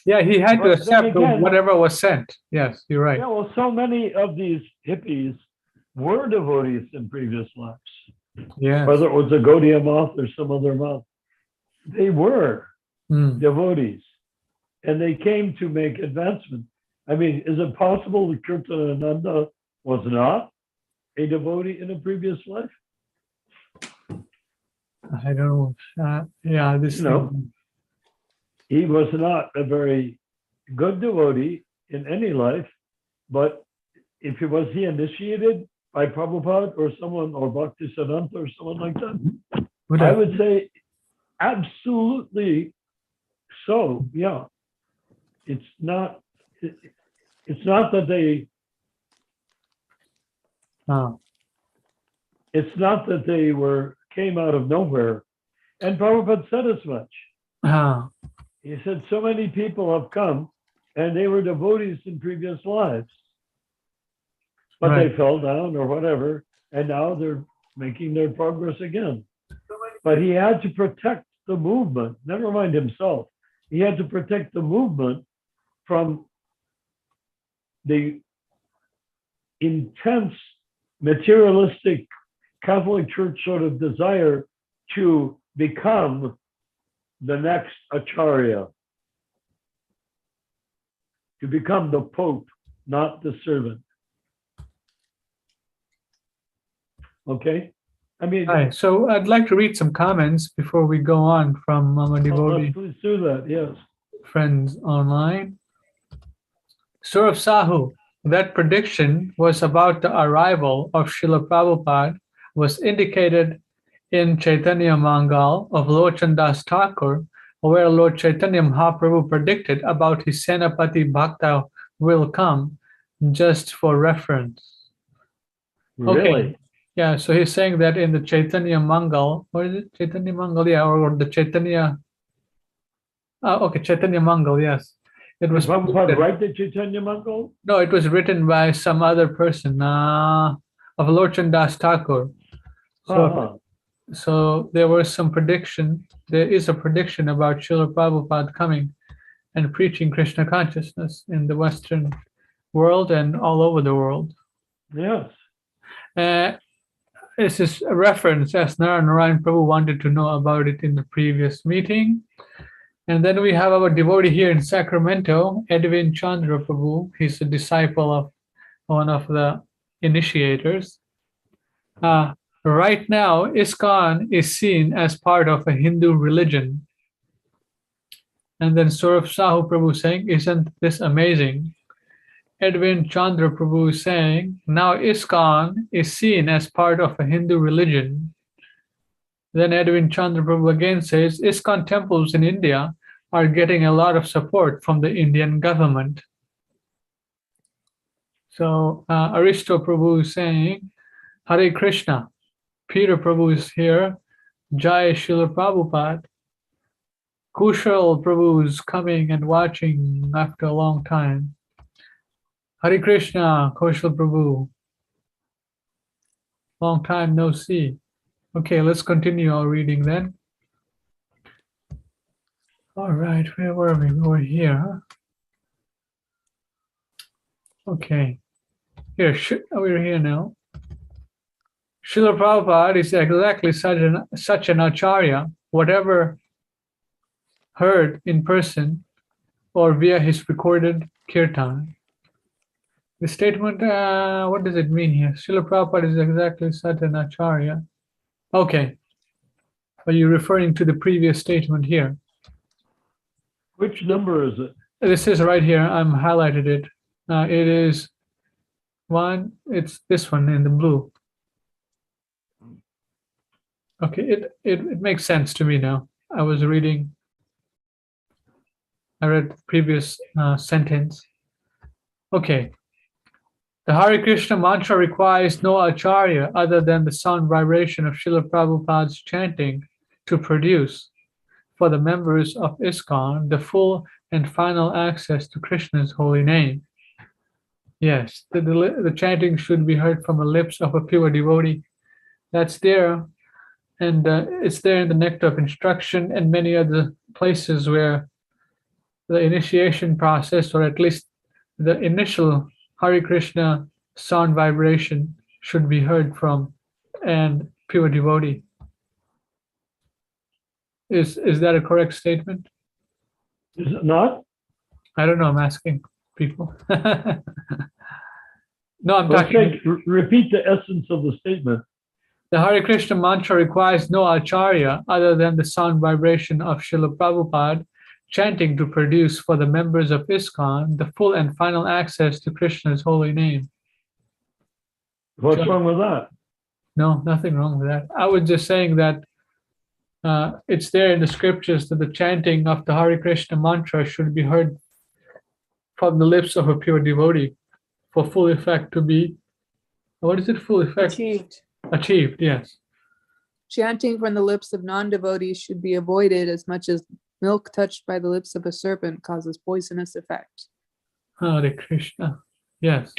Yeah, he had to But then accept again, whatever was sent. Yes, you're right. Yeah, well, so many of these hippies were devotees in previous lives. Yes. Whether it was a Gaudiya month or some other month, they were devotees, and they came to make advancement. I mean, is it possible that Kirtanananda was not a devotee in a previous life? I don't know. Yeah, this. He was not a very good devotee in any life, but if he initiated by Prabhupada or someone, or Bhaktisiddhanta or someone like that, I would say absolutely so. Yeah, it's not that they it's not that they came out of nowhere. And Prabhupada said as much. He said so many people have come and they were devotees in previous lives, but Right. they fell down or whatever, and now they're making their progress again. But he had to protect the movement, never mind himself. He had to protect the movement from the intense materialistic Catholic Church sort of desire to become the next Acharya, to become the Pope, not the servant. Okay? I mean, Hi. So I'd like to read some comments before we go on from Mama Devotee please do that, yes. friends online. Surav Sahu, that prediction was about the arrival of Srila Prabhupada was indicated in Chaitanya Mangal of Lochan Das Thakur, where Lord Chaitanya Mahaprabhu predicted about his Senapati Bhakta will come, just for reference. Okay. Really? Yeah, so he's saying that in the Chaitanya Mangal, what is it? Chaitanya Mangal, yeah, or the Chaitanya. Okay, Chaitanya Mangal, yes. It was Was Prabhupada predicted. write the Chaitanya Mangal? No, it was written by some other person, of Lochan Das Thakur. So, so there was some prediction. There is a prediction about Srila Prabhupada coming and preaching Krishna consciousness in the Western world and all over the world. Yes. This is a reference, as Narayan Prabhu wanted to know about it in the previous meeting. And then we have our devotee here in Sacramento, Edwin Chandra Prabhu. He's a disciple of one of the initiators. Right now, ISKCON is seen as part of a Hindu religion. And then Saurav Sahu Prabhu saying, isn't this amazing? Edwin Chandra Prabhu is saying, now ISKCON is seen as part of a Hindu religion. Then Edwin Chandra Prabhu again says, ISKCON temples in India are getting a lot of support from the Indian government. So Aristo Prabhu is saying, Hare Krishna. Peter Prabhu is here. Jai Srila Prabhupada. Kushal Prabhu is coming and watching after a long time. Hare Krishna, Kushal Prabhu. Long time no see. Okay, let's continue our reading then. All right, where were we? We were here. Okay, here, we're here now. Srila Prabhupada is exactly such an acharya, whatever heard in person or via his recorded kirtan. The statement, what does it mean here? Srila Prabhupada is exactly such an acharya. Okay. Are you referring to the previous statement here? Which number is it? This is right here. I'm highlighted it. It is it's this one in the blue. Okay, it makes sense to me now. I read the previous sentence. Okay. The Hare Krishna mantra requires no acharya other than the sound vibration of Srila Prabhupada's chanting to produce for the members of ISKCON the full and final access to Krishna's holy name. Yes, the chanting should be heard from the lips of a pure devotee. That's there, and it's there in the Nectar of Instruction and many other places where the initiation process, or at least the initial Hare Krishna sound vibration, should be heard from and pure devotee. Is that a correct statement? Is it not? I don't know. I'm asking people. No, I'm Well, talking. repeat the essence of the statement. The Hare Krishna mantra requires no acharya other than the sound vibration of Srila Prabhupada chanting to produce for the members of ISKCON the full and final access to Krishna's holy name. What's wrong with that? No, nothing wrong with that. I was just saying that it's there in the scriptures that the chanting of the Hare Krishna mantra should be heard from the lips of a pure devotee for full effect to be, what is it, full effect? Achieved. Achieved, yes. Chanting from the lips of non-devotees should be avoided as much as milk touched by the lips of a serpent causes poisonous effect. Hare Krishna, yes.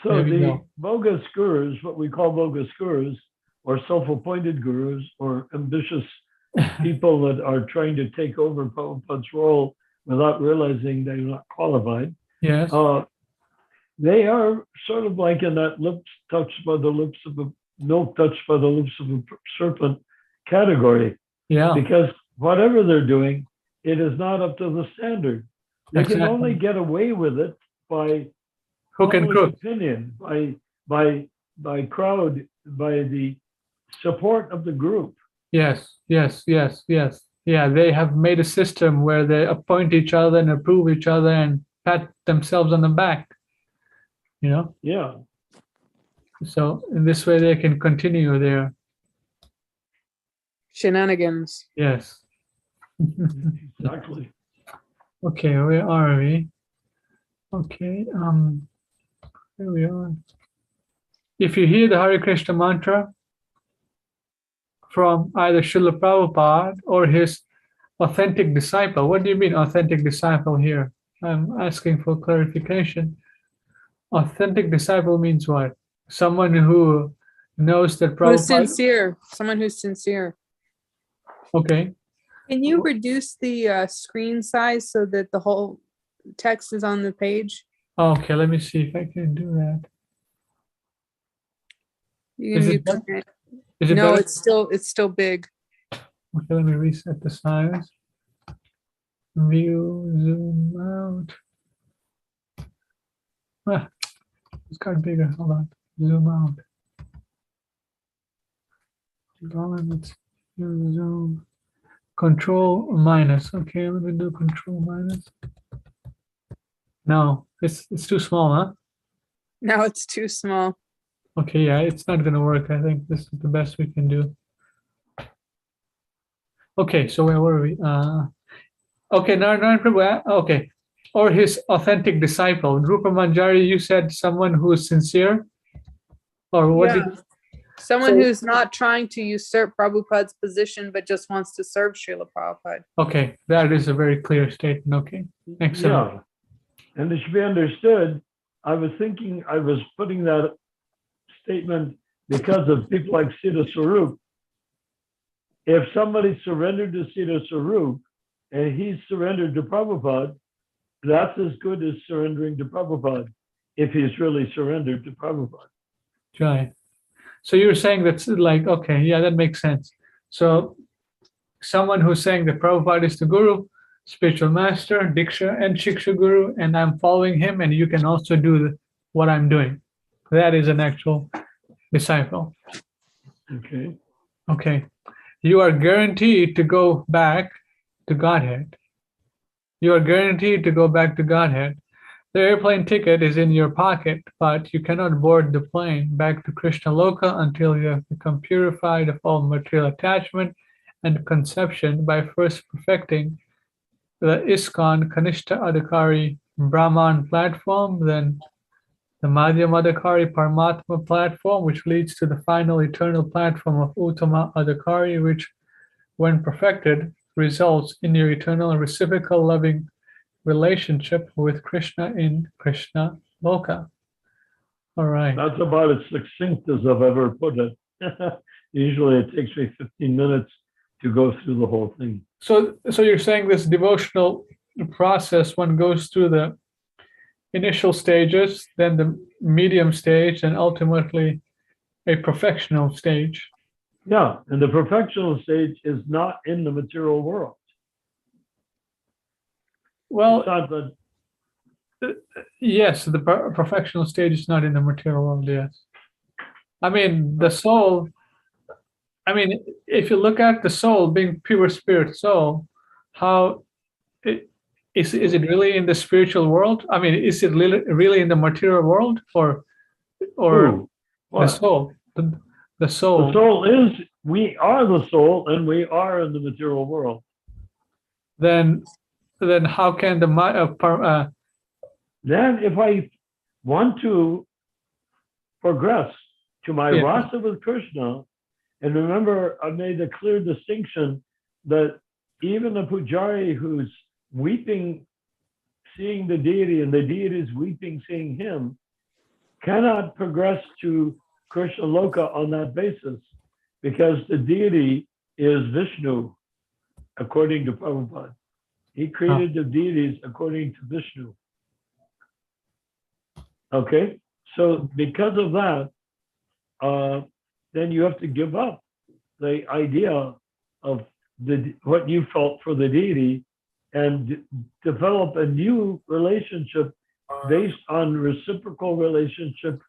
So There we the go. bogus gurus, what we call bogus gurus, or self-appointed gurus, or ambitious people that are trying to take over Prabhupada's role without realizing they're not qualified, Yes, they are sort of like in that lips touched by the lips of a milk touched by the lips of a serpent category, yeah, because whatever they're doing, it is not up to the standard. They can only exactly. get away with it by Hook and public crook. opinion, by crowd, by the support of the group. Yes, yes, yes, yes. Yeah, they have made a system where they appoint each other and approve each other and pat themselves on the back, you know? Yeah, So in this way they can continue their, Shenanigans. yes. exactly. Okay, where are we? Okay, here we are. If you hear the Hare Krishna mantra from either Srila Prabhupada or his authentic disciple, what do you mean authentic disciple here? I'm asking for clarification. Authentic disciple means what? Someone who knows that Who's Prabhupada. sincere? Someone who's sincere. Okay. Can you reduce the screen size so that the whole text is on the page? Okay, let me see if I can do that. You Is can it mute- better? Is it no, better? it's still big. Okay, let me reset the size. View, zoom out. It's got bigger. Hold on. Zoom out. Hold on, let's zoom. Control minus. Okay, let me do control minus. No, it's too small, huh? Now it's too small. Okay, yeah, it's not gonna work. I think this is the best we can do. Okay, so where were we? Okay, Narayan Prabhu, okay. Or his authentic disciple. Rupa Manjari, you said someone who is sincere? Or what Yeah. did, Someone So- who's not trying to usurp Prabhupada's position, but just wants to serve Srila Prabhupada. okay, that is a very clear statement. Okay, excellent. Yeah, and it should be understood. I was putting that statement because of people like Siddha Swarup. If somebody surrendered to Siddha Swarup and he surrendered to Prabhupada, that's as good as surrendering to Prabhupada if he's really surrendered to Prabhupada. Right. So you're saying that's like, okay, yeah, that makes sense. So someone who's saying that Prabhupada is the guru, spiritual master, Diksha and Shiksha guru, and I'm following him, and you can also do what I'm doing. That is an actual disciple. Okay. Okay. You are guaranteed to go back to Godhead. You are guaranteed to go back to Godhead. The airplane ticket is in your pocket, but you cannot board the plane back to Krishna Loka until you have become purified of all material attachment and conception by first perfecting the ISKCON Kanishta Adhikari Brahman platform, then the Madhyam Adhikari Paramatma platform, which leads to the final eternal platform of Uttama Adhikari, which, when perfected, results in your eternal reciprocal loving relationship with Krishna in Krishna Loka. All right. That's about as succinct as I've ever put it. Usually it takes me 15 minutes to go through the whole thing. So you're saying this devotional process, one goes through the initial stages, then the medium stage, and ultimately a perfectional stage. Yeah, and the perfectional stage is not in the material world. Well, It's not the, yes, the perfectional stage is not in the material world, yes. I mean, the soul, I mean, if you look at the soul being pure spirit soul, how is it really in the spiritual world? I mean, is it really in the material world, or Who? the What? soul? The The soul. soul is, we are the soul, and we are in the material world. Then how can Then if I want to progress to my yeah, rasa with Krishna, and remember, I made a clear distinction that even a pujari who's weeping, seeing the deity, and the deity is weeping, seeing him, cannot progress to Krishna Loka on that basis, because the deity is Vishnu, according to Prabhupada. He created the deities according to Vishnu. Okay, so because of that, then you have to give up the idea of what you felt for the deity and develop a new relationship based on reciprocal relationship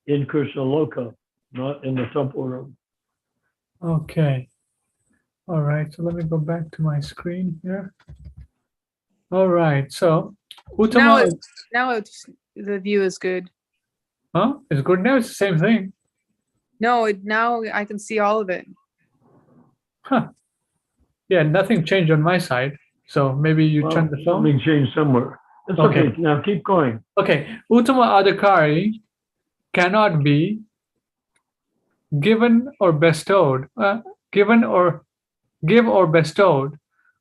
in Krishna Loka, not in the temple room. okay. All right. So let me go back to my screen here. All right. So Now Uttama, it's the view is good. huh? It's good now. It's the same thing. No, now I can see all of it. Huh. Yeah, nothing changed on my side. So maybe you turned the phone. Something changed somewhere. It's Okay. okay. Now keep going. Okay. Uttama Adhikari cannot be given or bestowed, give or bestowed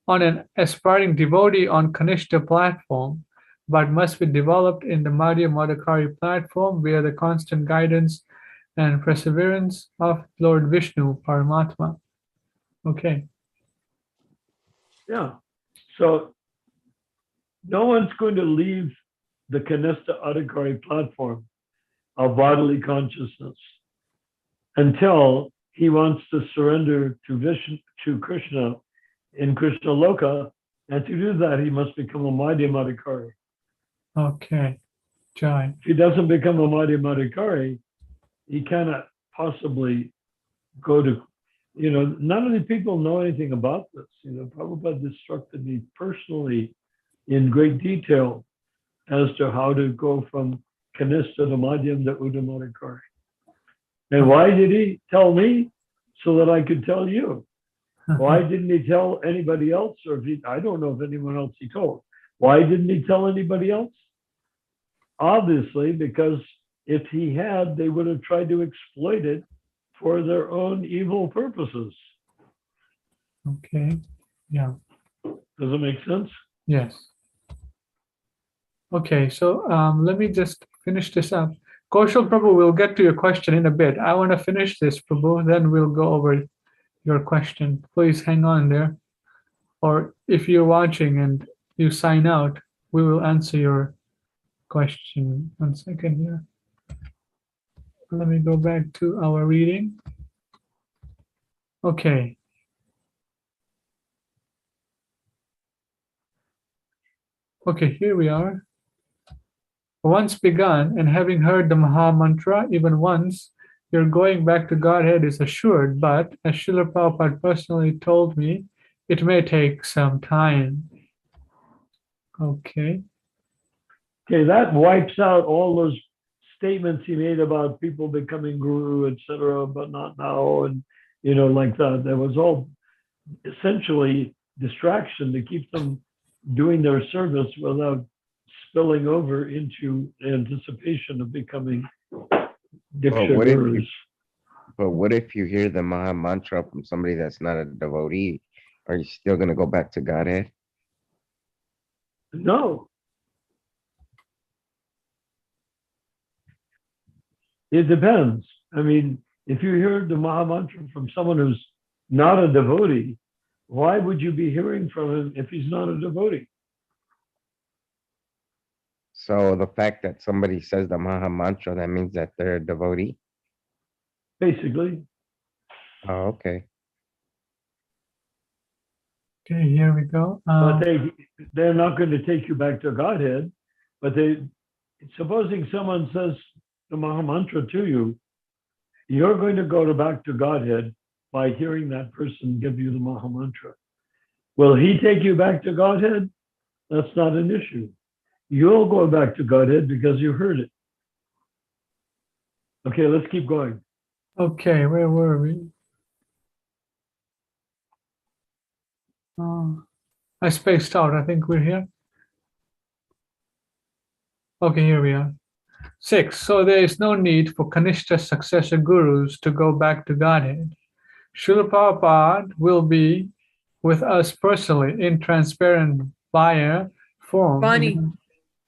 on an aspiring devotee on Kanishta platform, but must be developed in the Madhya Madhukari platform via the constant guidance and perseverance of Lord Vishnu Paramatma. Okay. Yeah. So no one's going to leave the Kanista Adhikari platform of bodily consciousness until he wants to surrender to Vishnu, to Krishna in Krishna Loka. And to do that, he must become a Madhya Madhikari. Okay. Jai. If he doesn't become a Madhya Madhikari, he cannot possibly go to, none of the people know anything about this. Prabhupada instructed me personally in great detail as to how to go from Kanista to Madhyam to Uddha Madhikari. And why did he tell me? So that I could tell you. Why didn't he tell anybody else? Or I don't know if anyone else he told. Why didn't he tell anybody else? Obviously, because if he had, they would have tried to exploit it for their own evil purposes. Okay. Yeah. Does it make sense? Yes. Okay, so let me just finish this up. Kaushal Prabhu, we'll get to your question in a bit. I want to finish this, Prabhu, then we'll go over your question. Please hang on there. Or if you're watching and you sign out, we will answer your question. 1 second here. Let me go back to our reading. Okay. Okay, here we are. Once begun and having heard the Maha Mantra even once, your going back to Godhead is assured, but as Srila Prabhupada personally told me, it may take some time. Okay. Okay, that wipes out all those statements he made about people becoming guru, etc., but not now, and like that. That was all essentially distraction to keep them doing their service without spilling over into anticipation of becoming Diksha gurus. But what if you hear the Maha Mantra from somebody that's not a devotee? Are you still going to go back to Godhead? No. It depends. I mean, if you hear the Maha Mantra from someone who's not a devotee, why would you be hearing from him if he's not a devotee? So the fact that somebody says the Maha Mantra, that means that they're a devotee? Basically. Oh, okay. Okay, here we go. But they're not going to take you back to Godhead. But supposing someone says the Maha Mantra to you, you're going to go back to Godhead by hearing that person give you the Maha Mantra. Will he take you back to Godhead? That's not an issue. You'll go back to Godhead because you heard it. Okay, let's keep going. Okay, where were we? I spaced out. I think we're here. Okay, here we are. 6. So there is no need for Kanishta successor gurus to go back to Godhead. Srila Prabhupada will be with us personally in transparent Vaya form. Vani.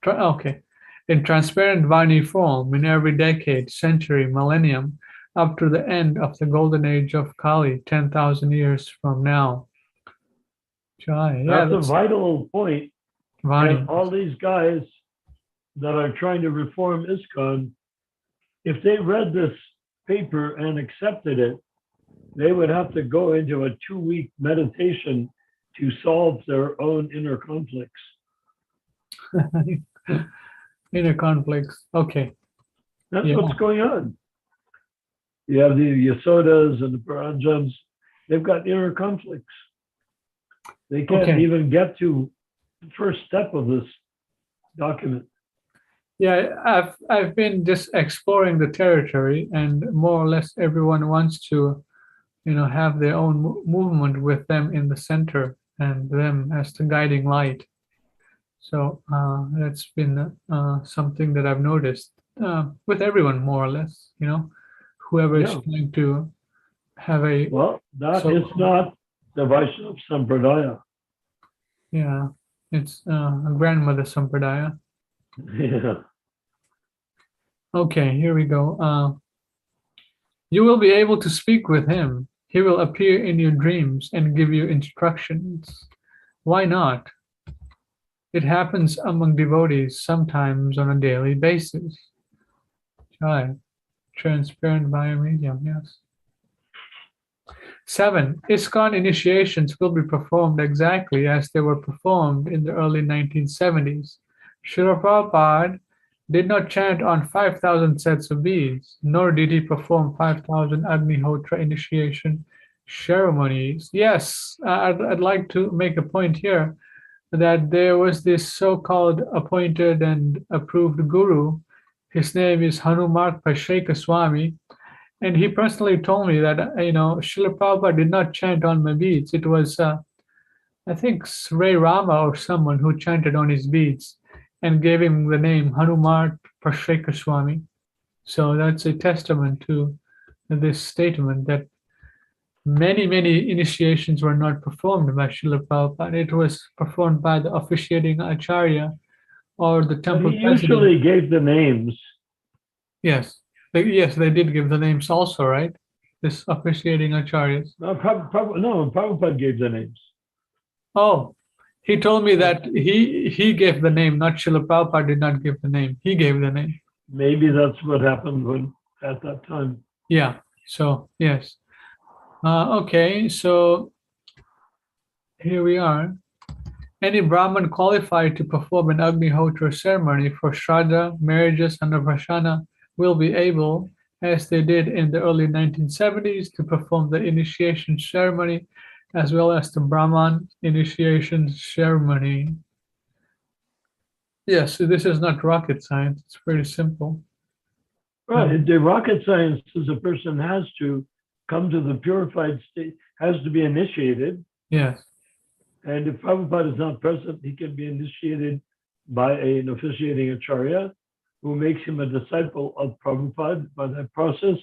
Okay. In transparent Vani form in every decade, century, millennium, up to the end of the golden age of Kali, 10,000 years from now. Jai. Yeah, That's a vital point. Vani. And all these guys that are trying to reform ISKCON, if they read this paper and accepted it, they would have to go into a 2-week meditation to solve their own inner conflicts. Inner conflicts. Okay. That's Yeah. what's going on. You have the Yasodas and the Paranjams, they've got inner conflicts. They can't Okay. even get to the first step of this document. Yeah, I've been just exploring the territory, and more or less everyone wants to, have their own movement with them in the center and them as the guiding light. So that's been something that I've noticed with everyone, more or less. Whoever is Yeah. trying to have a Well, that So- is not the Vaishnava Sampradaya. yeah, it's a grandmother sampradaya. Yeah. Okay, here we go. You will be able to speak with him. He will appear in your dreams and give you instructions. Why not? It happens among devotees sometimes on a daily basis. Right. Transparent via medium, yes. 7. ISKCON initiations will be performed exactly as they were performed in the early 1970s. Srila Prabhupada did not chant on 5,000 sets of beads, nor did he perform 5,000 Agnihotra initiation ceremonies. Yes, I'd like to make a point here that there was this so-called appointed and approved guru. His name is Hanumat Pashreka Swami, and he personally told me that, Srila Prabhupada did not chant on my beads. It was, I think, Sri Rama or someone who chanted on his beads and gave him the name Hanumat Pashreka Swami. So that's a testament to this statement that many, many initiations were not performed by Srila Prabhupada. It was performed by the officiating Acharya or the But temple he president. usually gave the names. Yes. Yes, they did give the names also, right? This officiating Acharyas. No, Prabhupada gave the names. Oh, he told me that he gave the name, not Srila Prabhupada did not give the name. He gave the name. Maybe that's what happened at that time. Yeah. So, yes. Okay, so here we are. Any Brahmin qualified to perform an Agnihotra ceremony for Shraddha, marriages, and Anniversana will be able, as they did in the early 1970s, to perform the initiation ceremony as well as the Brahman initiation ceremony. Yes, so this is not rocket science. It's pretty simple. Right. The rocket science is a person has to come to the purified state, has to be initiated. Yes. And if Prabhupada is not present, he can be initiated by an officiating Acharya who makes him a disciple of Prabhupada by that process.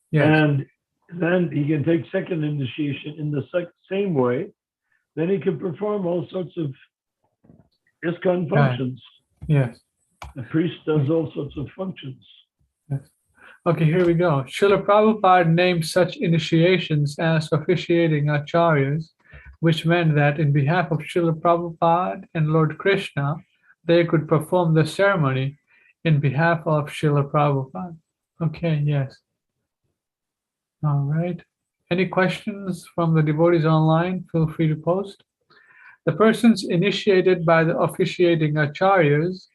Yes. And then he can take second initiation in the same way. Then he can perform all sorts of ISKCON functions. Yes. The priest does all sorts of functions. Okay, here we go. Srila Prabhupada named such initiations as officiating acharyas, which meant that in behalf of Srila Prabhupada and Lord Krishna, they could perform the ceremony in behalf of Srila Prabhupada. Okay, yes. All right. Any questions from the devotees online? Feel free to post. The persons initiated by the officiating acharyas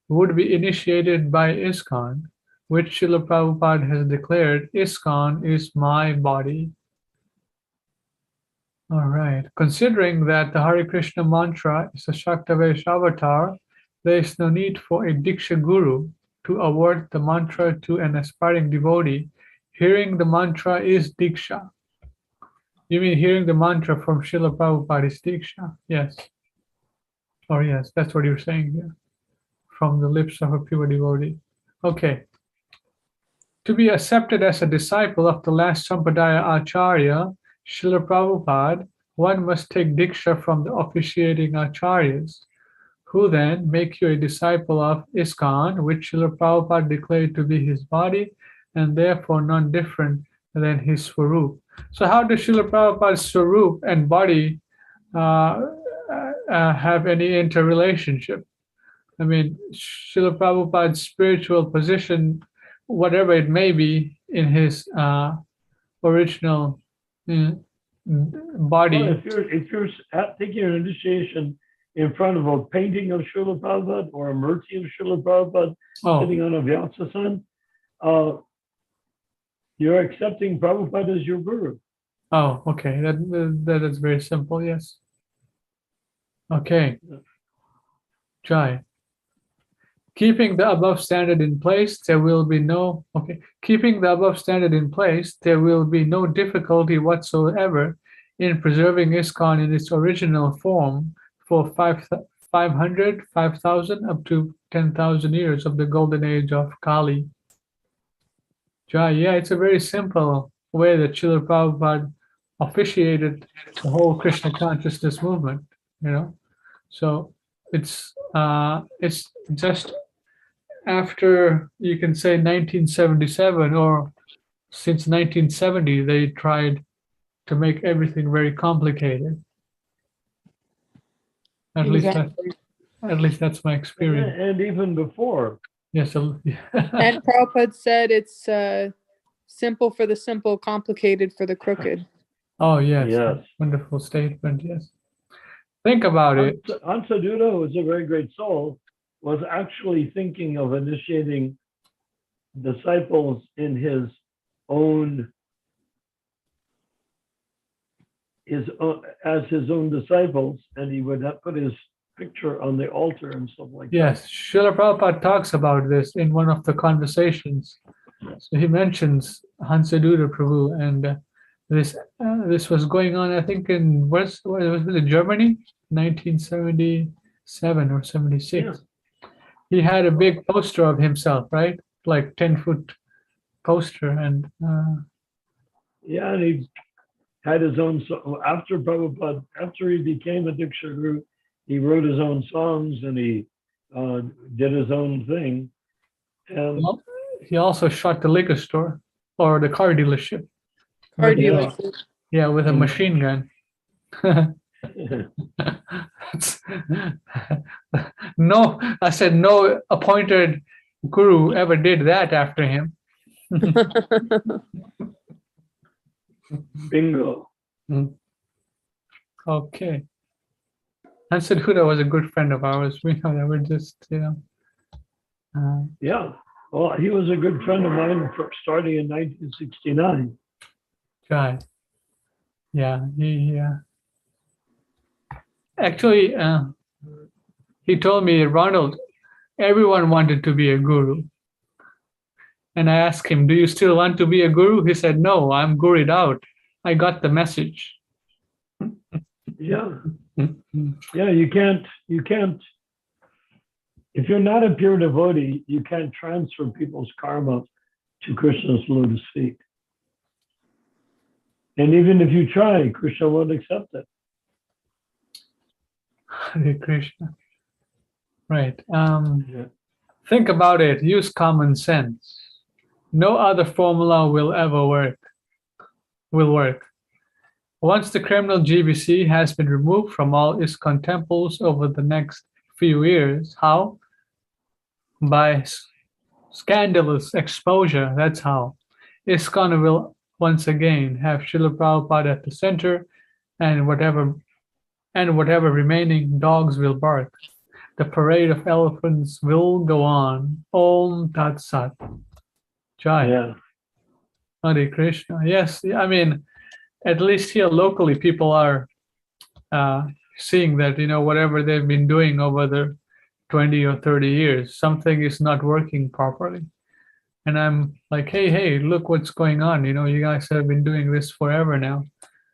would be initiated by ISKCON, which Srila Prabhupada has declared, ISKCON is my body. All right. Considering that the Hare Krishna mantra is a Shaktavesh avatar, there is no need for a Diksha Guru to award the mantra to an aspiring devotee. Hearing the mantra is Diksha. You mean hearing the mantra from Srila Prabhupada is Diksha? Yes. Or yes, that's what you're saying here. From the lips of a pure devotee. Okay. To be accepted as a disciple of the last Sampradaya Acharya, Srila Prabhupada, one must take Diksha from the officiating Acharyas, who then make you a disciple of ISKCON, which Srila Prabhupada declared to be his body and therefore none different than his Swarup. So how does Srila Prabhupada's Swarup and body have any interrelationship? I mean, Srila Prabhupada's spiritual position, whatever it may be, in his original body. Well, if you're taking an initiation in front of a painting of Srila Prabhupada or a murti of Srila Prabhupada sitting on a Vyasasan, you're accepting Prabhupada as your guru. Oh, okay. That is very simple. Yes. Okay. Jai. Keeping the above standard in place, there will be no Keeping the above standard in place, there will be no difficulty whatsoever in preserving ISKCON in its original form for 500, 5,000, up to 10,000 years of the golden age of Kali. Jai, yeah, it's a very simple way that Srila Prabhupada officiated the whole Krishna consciousness movement, So it's just after, you can say, 1977, or since 1970, they tried to make everything very complicated. At least that's my experience. And even before. Yes. And Prabhupada said it's simple for the simple, complicated for the crooked. Oh, yes. Yes. Wonderful statement. Yes. Think about it. Hansaduta, who was a very great soul, was actually thinking of initiating disciples in his own disciples, and he would have put his picture on the altar and stuff like Yes, Srila Prabhupada talks about this in one of the conversations. So he mentions Hansaduta Prabhu, and this was going on, I think, in was it Germany, 1977 or 76. Yeah. He had a big poster of himself, right? Like 10-foot poster, and yeah, and he had his own. After Prabhupada, after he became a Diksha Guru, he wrote his own songs and he did his own thing. And he also shot the liquor store or the car dealership. Car dealership. Yeah, with a machine gun. No, I said no appointed guru ever did that after him. Bingo. Okay. Hansaduta was a good friend of ours. We know that we're just, yeah. Well, he was a good friend of mine starting in 1969. Guy. Yeah, he actually, he told me, Ronald, everyone wanted to be a guru. And I asked him, do you still want to be a guru? He said, no, I'm guried out. I got the message. Yeah. Yeah, you can't, if you're not a pure devotee, you can't transfer people's karma to Krishna's lotus feet. And even if you try, Krishna won't accept it. Hare Krishna. Right. Think about it. Use common sense. No other formula will ever work. Once the criminal GBC has been removed from all ISKCON temples over the next few years, how? By scandalous exposure. That's how. ISKCON will once again have Srila Prabhupada at the center, and whatever remaining dogs will bark. The parade of elephants will go on. Om Tat Sat. Jai. Yeah. Hare Krishna. Yes, I mean, at least here locally, people are seeing that, whatever they've been doing over the 20 or 30 years, something is not working properly. And I'm like, hey, look what's going on. You guys have been doing this forever now.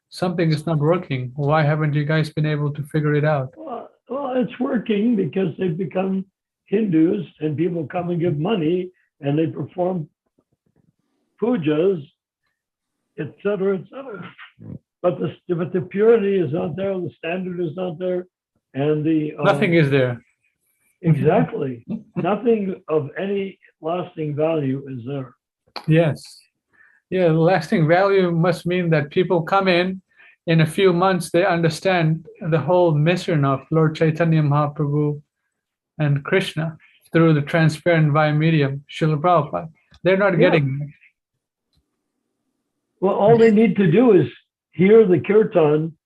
Something is not working. Why haven't you guys been able to figure it out? Well, it's working because they've become Hindus and people come and give money and they perform pujas, etc., etc. But the purity is not there, the standard is not there, and Nothing is there. Exactly. Nothing of any lasting value is there. Yes. Yeah, lasting value must mean that people come in a few months, they understand the whole mission of Lord Chaitanya Mahaprabhu and Krishna through the transparent via medium, Srila Prabhupada. They're not getting it. Well, all they need to do is hear the kirtan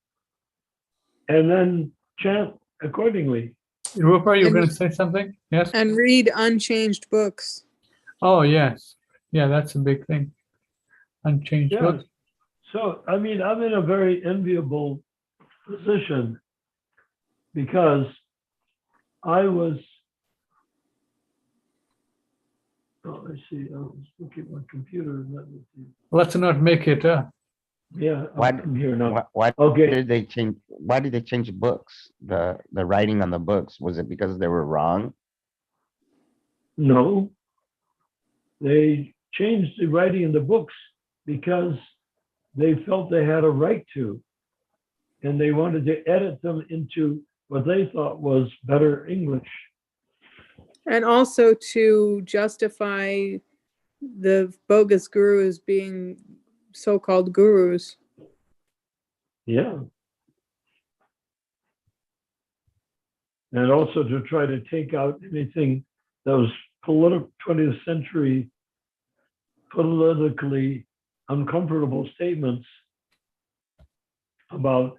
and then chant accordingly. Rupa, you were going to say something? Yes? And read unchanged books. Oh, yes. Yeah, that's a big thing. Unchanged Yeah. books. So, I mean, I'm in a very enviable position because I was, I see, I was looking at my computer. And let me see. Let's not make it. Yeah, Why- I'm here now. Why Okay. did they change? Why did they change books? The writing on the books, was it because they were wrong? No, they changed the writing in the books because they felt they had a right to, and they wanted to edit them into what they thought was better English. And also to justify the bogus gurus being so-called gurus. Yeah. And also to try to take out anything that was 20th century politically uncomfortable statements about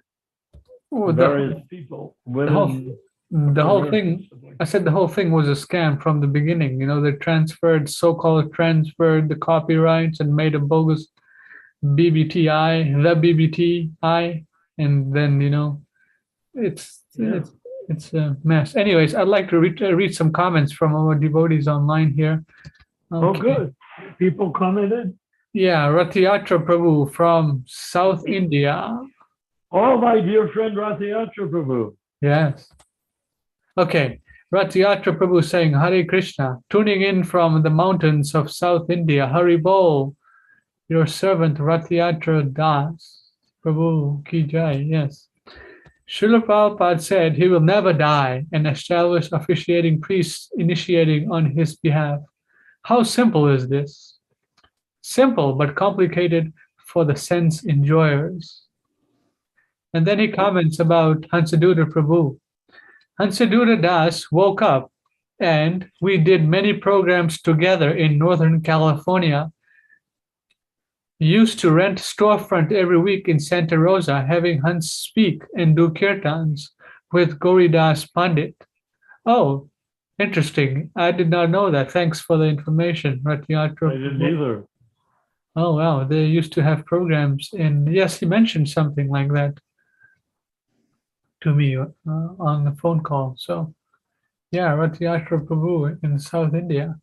Oh, various people, women. the whole thing, and stuff like I said the whole thing was a scam from the beginning. They so-called transferred the copyrights and made a bogus BBTI, the BBTI, and then, it's a mess. Anyways, I'd like to read some comments from our devotees online here. Oh, Okay. good. People commented. Yeah, Rathayatra Prabhu from South India. Oh, my dear friend Rathayatra Prabhu. Yes. Okay. Rathayatra Prabhu saying Hare Krishna, tuning in from the mountains of South India. Hari Bol, your servant Rathayatra Das. Prabhu Ki Jai. Yes. Srila Prabhupada said he will never die and establish officiating priests initiating on his behalf. How simple is this? Simple but complicated for the sense enjoyers. And then he comments about Hansaduta Prabhu. Hansaduta Das woke up and we did many programs together in Northern California. Used to rent storefront every week in Santa Rosa, having Hans speak and do kirtans with Goridas Pandit. Oh, interesting. I did not know that. Thanks for the information, Rathayatra. I didn't either. Oh, wow. They used to have programs. And yes, he mentioned something like that to me on the phone call. So, yeah, Rathayatra Prabhu in South India.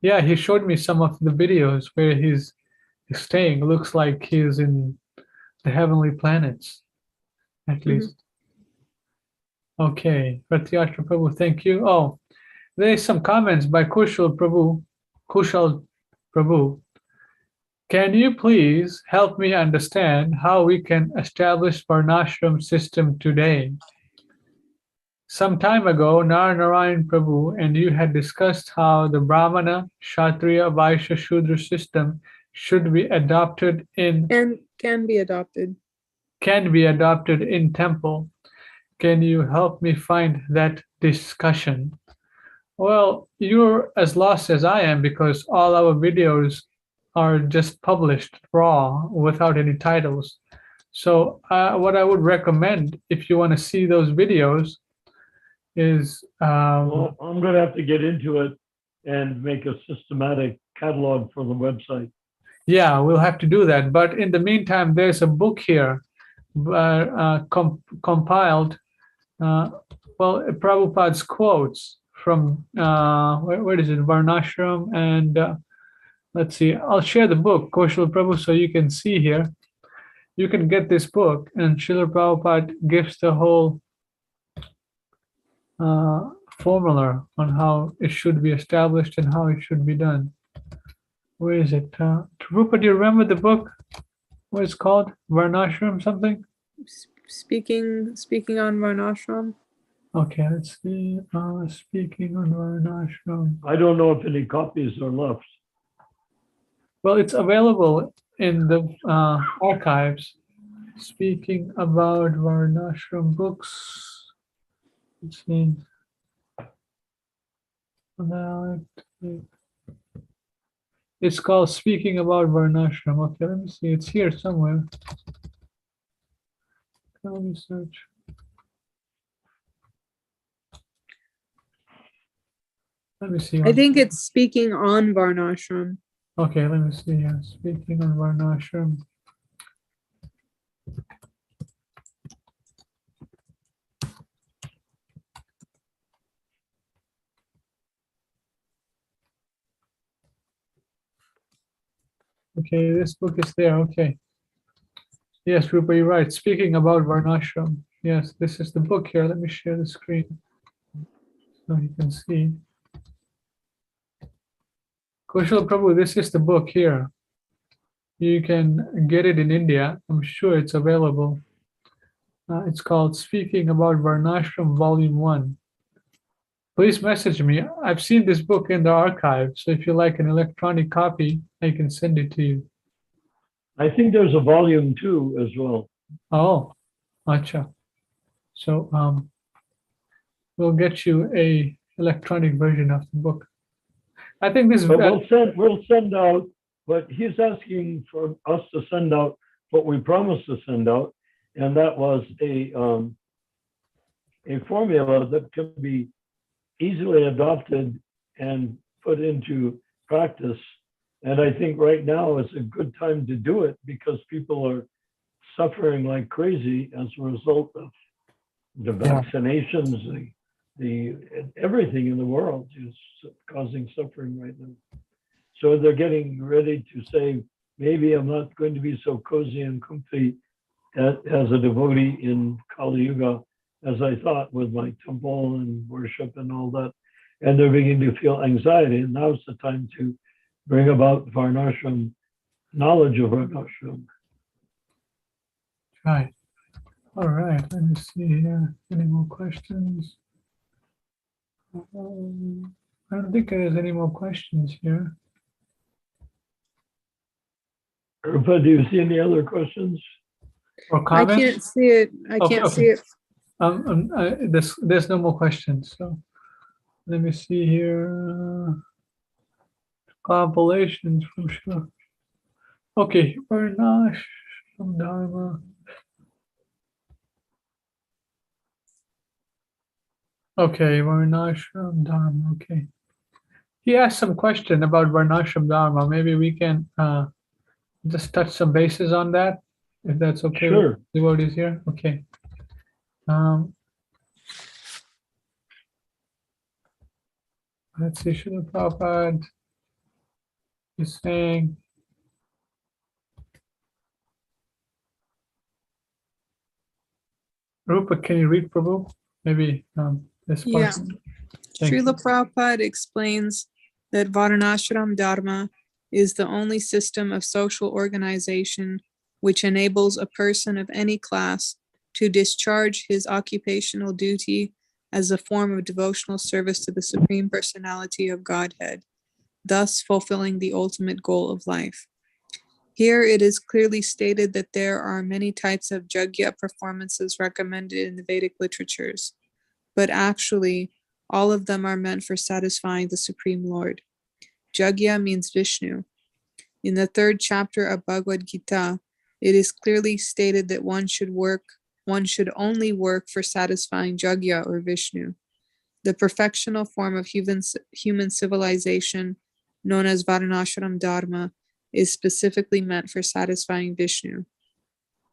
Yeah, he showed me some of the videos where he's staying. Looks like he's in the heavenly planets, at least. Okay, Rathayatra Prabhu, thank you. Oh, there's some comments by Kushal Prabhu. Can you please help me understand how we can establish Varnashram system today? Some time ago, Narayan Prabhu and you had discussed how the Brahmana, Kshatriya, Vaishya, Shudra system should be adopted in And can be adopted. temple. Can you help me find that discussion? Well, you're as lost as I am because all our videos are just published raw without any titles. So what I would recommend if you want to see those videos is Well, I'm going to have to get into it and make a systematic catalog for the website. Yeah, we'll have to do that. But in the meantime, there's a book here compiled, Prabhupada's quotes from, where is it, Varnashram, and let's see, I'll share the book, Kaushal Prabhu, so you can see here. You can get this book, and Srila Prabhupada gives the whole formula on how it should be established and how it should be done. Where is it? Prabhupada, do you remember the book? What it's called? Varnashram something? Speaking on Varnashram. Okay, let's see. Speaking on Varnashram. I don't know if any copies are left. Well, it's available in the archives. Speaking about Varnashram books. Let's see. It's called Speaking About Varnashram. Okay, let me see. It's here somewhere. Let me search. Let me see. I think it's speaking on Varnashram. Okay, let me see here. Speaking on Varnashram. Okay, this book is there. Okay. Yes, Rupa, you're right. Speaking about Varnashram. Yes, this is the book here. Let me share the screen so you can see. Kaushal Prabhu, this is the book here. You can get it in India. I'm sure it's available. It's called Speaking About Varnashram, Volume 1. Please message me. I've seen this book in the archive, so if you like an electronic copy, I can send it to you. I think there's a volume 2 as well. Oh, acha. So we'll get you a electronic version of the book. I think this. But we'll send out. But he's asking for us to send out what we promised to send out, and that was a formula that can be easily adopted and put into practice. And I think right now is a good time to do it because people are suffering like crazy as a result of the vaccinations, the everything in the world is causing suffering right now. So they're getting ready to say, maybe I'm not going to be so cozy and comfy as a devotee in Kali Yuga as I thought with my temple and worship and all that. And they're beginning to feel anxiety. And now's the time to bring about Varnashram, knowledge of Varnashram. Right. All right. Let me see here. Any more questions? I don't think there's any more questions here. Rupa, do you see any other questions? Or I comments? can't see it. I Okay, can't okay. see it. There's no more questions. So let me see here. Compilations from sure. Okay, Varnash from Dharma. Okay, Varnashram Dharma. Okay. He asked some question about Varnashram Dharma. Maybe we can just touch some bases on that, if that's okay. Sure. With devotees here. Okay. Let's see. Srila Prabhupada is saying. Rupa, can you read Prabhu? Maybe this part. Yeah. Thank you. Srila Prabhupada explains that Varnashram Dharma is the only system of social organization which enables a person of any class to discharge his occupational duty as a form of devotional service to the Supreme Personality of Godhead, thus fulfilling the ultimate goal of life. Here it is clearly stated that there are many types of Jagya performances recommended in the Vedic literatures, but actually, all of them are meant for satisfying the Supreme Lord. Jagya means Vishnu. In the 3rd chapter of Bhagavad Gita, it is clearly stated that one should only work for satisfying Jagya or Vishnu. The perfectional form of human civilization, known as Varnashram Dharma, is specifically meant for satisfying Vishnu.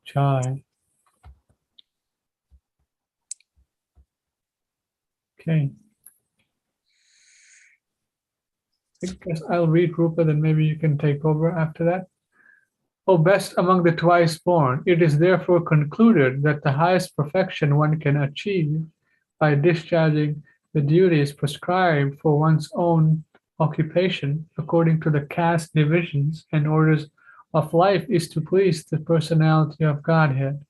Chai. Okay. I guess I'll read Rupa, then maybe you can take over after that. O best among the twice born, it is therefore concluded that the highest perfection one can achieve by discharging the duties prescribed for one's own occupation according to the caste divisions and orders of life is to please the personality of Godhead.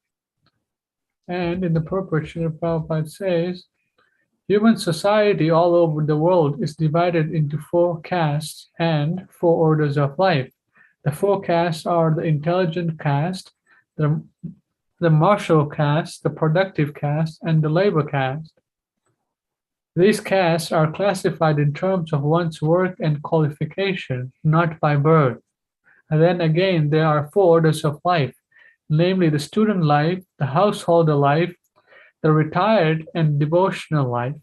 And in the purport, Srila Prabhupada says, human society all over the world is divided into 4 castes and 4 orders of life. The 4 castes are the intelligent caste, the martial caste, the productive caste, and the labor caste. These castes are classified in terms of one's work and qualification, not by birth. And then again, there are 4 orders of life, namely the student life, the householder life, the retired and devotional life.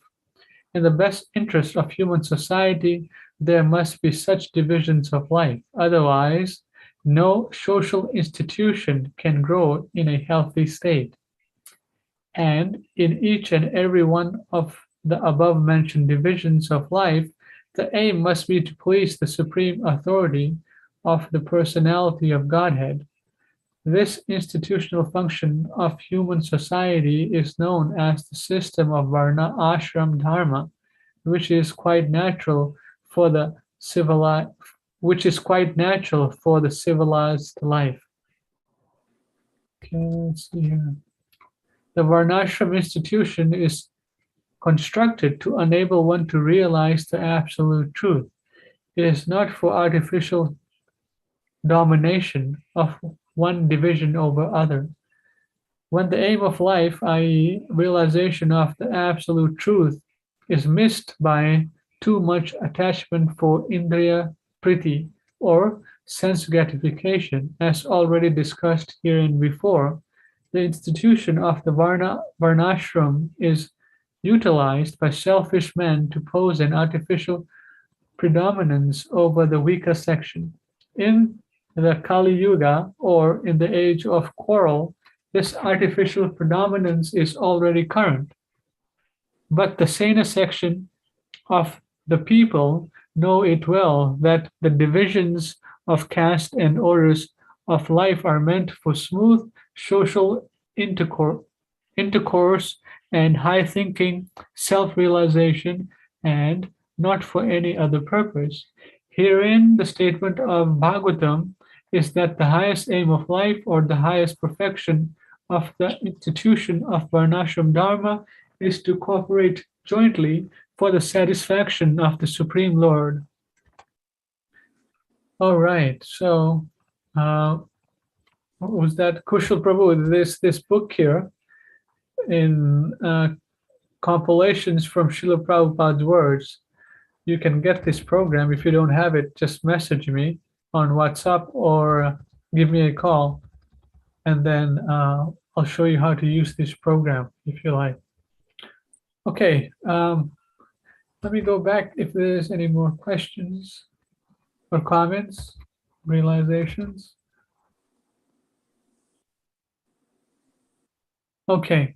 In the best interest of human society, there must be such divisions of life. Otherwise, no social institution can grow in a healthy state. And in each and every one of the above-mentioned divisions of life, the aim must be to please the supreme authority of the personality of Godhead. This institutional function of human society is known as the system of Varna Ashram Dharma, which is quite natural for the civilized life. Okay, let's see here. The Varnashram institution is constructed to enable one to realize the absolute truth. It is not for artificial domination of one division over other. When the aim of life, i.e., realization of the absolute truth, is missed by too much attachment for indriya priti or sense gratification, as already discussed herein before, the institution of the varnashram is utilized by selfish men to pose an artificial predominance over the weaker section. In the Kali Yuga, or in the age of quarrel, this artificial predominance is already current. But the Sena section of the people know it well that the divisions of caste and orders of life are meant for smooth social intercourse and high thinking, self-realization, and not for any other purpose. Herein, the statement of Bhagavatam is that the highest aim of life or the highest perfection of the institution of Varnashram Dharma is to cooperate jointly for the satisfaction of the Supreme Lord. All right, so what was that? Kushal Prabhu, this book here in compilations from Srila Prabhupada's words. You can get this program. If you don't have it, just message me on WhatsApp or give me a call, and then I'll show you how to use this program if you like. Okay, let me go back if there's any more questions or comments, realizations. Okay.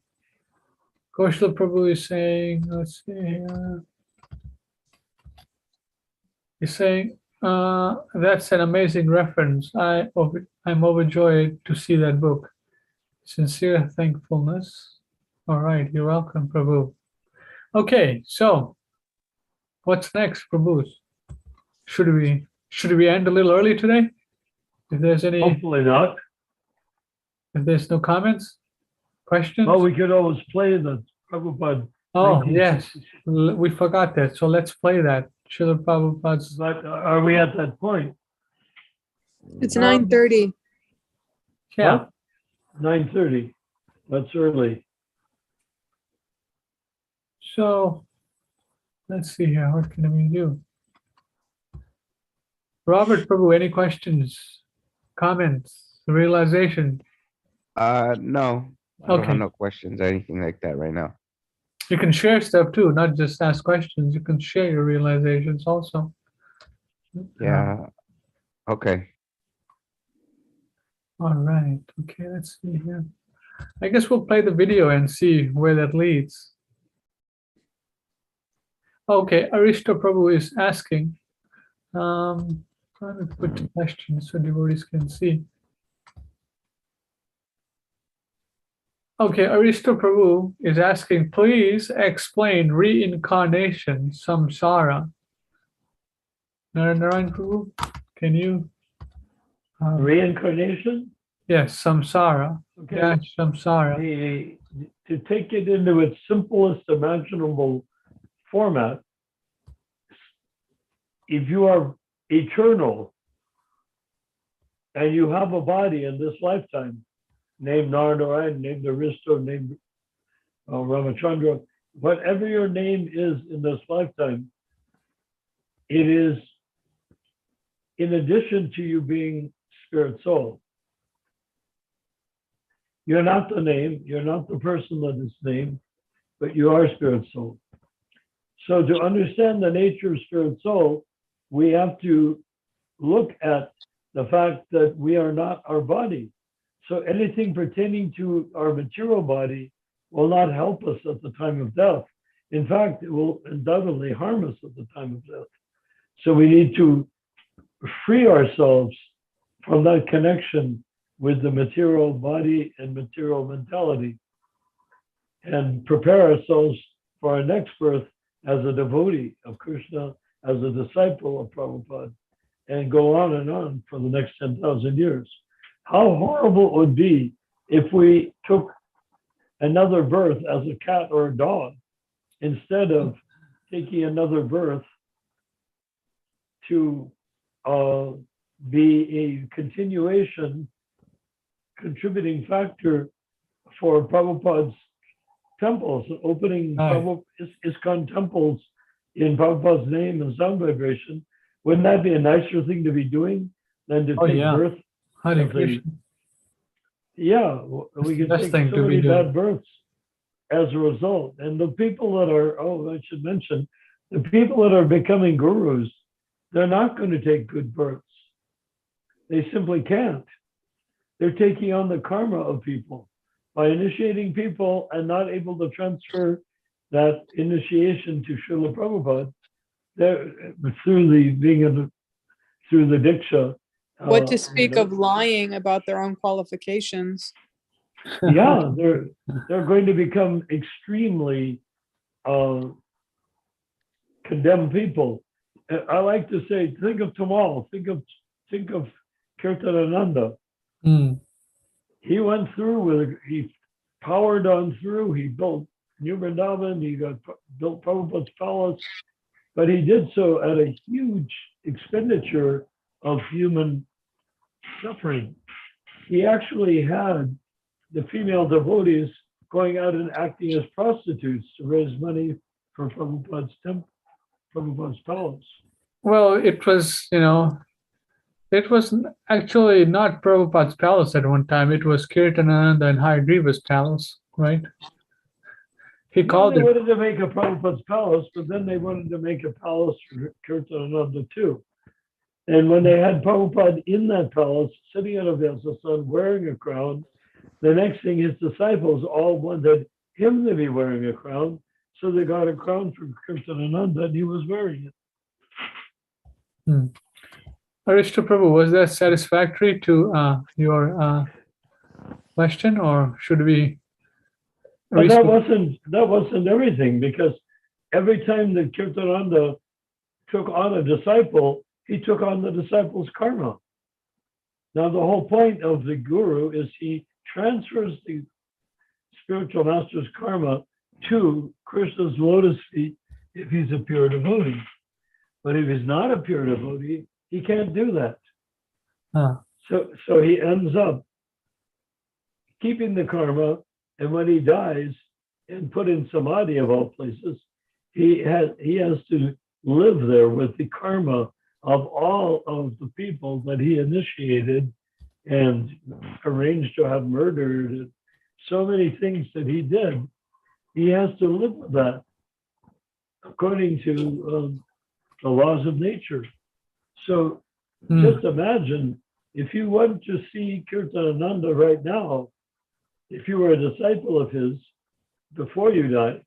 Kaushal Prabhu is saying, let's see here. He's saying, that's an amazing reference. I'm overjoyed to see that book. Sincere thankfulness. All right, you're welcome, Prabhu. Okay, so what's next, Prabhu? Should we end a little early today? If there's any, Hopefully not. if there's no comments, questions? Well, we could always play the Prabhupada. Oh, 1966. yes, we forgot that. So let's play that. Srila Prabhupada's. But are we at that point? It's 9:30. Yeah. 9:30. That's early. So let's see here. What can we do? Robert Prabhu, any questions, comments, realization? No, I don't Okay. have no questions or anything like that right now. You can share stuff too, not just ask questions. You can share your realizations also. Yeah. Okay. All right. Okay, let's see here. I guess we'll play the video and see where that leads. Okay, Arishta Prabhu is asking, trying to put the question so devotees can see. Okay, Arishta Prabhu is asking, please explain reincarnation, samsara. Narayan Prabhu, can you? Reincarnation? Yes, samsara. Okay. Dash samsara. To take it into its simplest imaginable format, if you are eternal and you have a body in this lifetime, named Narayana, named Aristo, named Ramachandra, whatever your name is in this lifetime, it is in addition to you being spirit soul. You're not the name, you're not the person that is named, but you are spirit soul. So to understand the nature of spirit soul, we have to look at the fact that we are not our body. So anything pertaining to our material body will not help us at the time of death. In fact, it will undoubtedly harm us at the time of death. So we need to free ourselves from that connection with the material body and material mentality and prepare ourselves for our next birth as a devotee of Krishna, as a disciple of Prabhupada, and go on and on for the next 10,000 years. How horrible it would be if we took another birth as a cat or a dog instead of taking another birth to be a continuation, contributing factor for Prabhupada's temples, opening ISKCON temples in Prabhupada's name and sound vibration. Wouldn't that be a nicer thing to be doing than to take birth? Hare Krishna. Yeah, we can take so many bad births as a result. And the people that are, I should mention, the people that are becoming gurus, they're not going to take good births. They simply can't. They're taking on the karma of people by initiating people and not able to transfer that initiation to Srila Prabhupada through the Diksha. What to speak of lying about their own qualifications? Yeah, they're going to become extremely condemned people. I like to say, think of Tamal, think of Kirtanananda. He went through he powered on through. He built New Vrindavan. He built Prabhupada's palace, but he did so at a huge expenditure of human suffering. He actually had the female devotees going out and acting as prostitutes to raise money for Prabhupada's temple, Prabhupada's palace. Well, it was, it was actually not Prabhupada's palace at one time. It was Kirtanananda and Hayagriva's palace, right? He called they it. wanted to make a Prabhupada's palace, but then they wanted to make a palace for Kirtanananda too. And when they had Prabhupada in that palace, sitting on a Vyasasan, wearing a crown, the next thing his disciples all wanted him to be wearing a crown. So they got a crown from Kirtanananda and he was wearing it. Arishta Prabhu, was that satisfactory to your question, or should we? But that wasn't everything, because every time that Kirtanananda took on a disciple, he took on the disciple's karma. Now, the whole point of the guru is he transfers the spiritual master's karma to Krishna's lotus feet if he's a pure devotee. But if he's not a pure devotee, he can't do that. So he ends up keeping the karma, and when he dies and put in samadhi of all places, he has to live there with the karma of all of the people that he initiated and arranged to have murdered, and so many things that he did. He has to live with that according to the laws of nature. So just imagine if you went to see Kirtanananda right now, if you were a disciple of his before you died,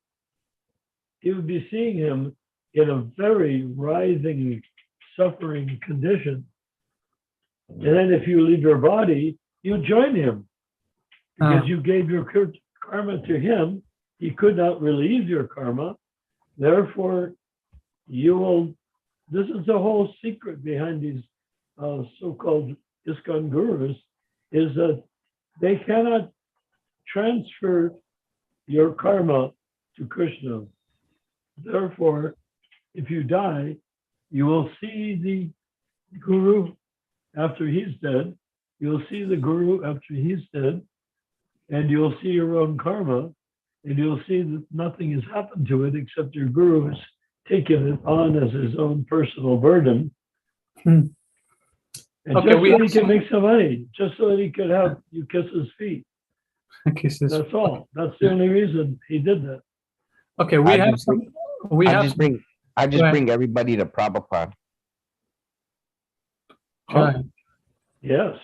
you would be seeing him in a very writhing, suffering condition. And then if you leave your body, you join him because you gave your karma to him. He could not relieve your karma. Therefore, you will, this is the whole secret behind these so-called ISKCON gurus, is that they cannot transfer your karma to Krishna. Therefore, if you die, you will see the guru after he's dead. You'll see the guru after he's dead, and you'll see your own karma, and you'll see that nothing has happened to it except your guru has taken it on as his own personal burden. And Okay, just so he can make some money, just so that he could have you kiss his feet. Kisses. That's all. That's the only reason he did that. Okay, I just bring everybody to Prabhupada. Sure. Yes.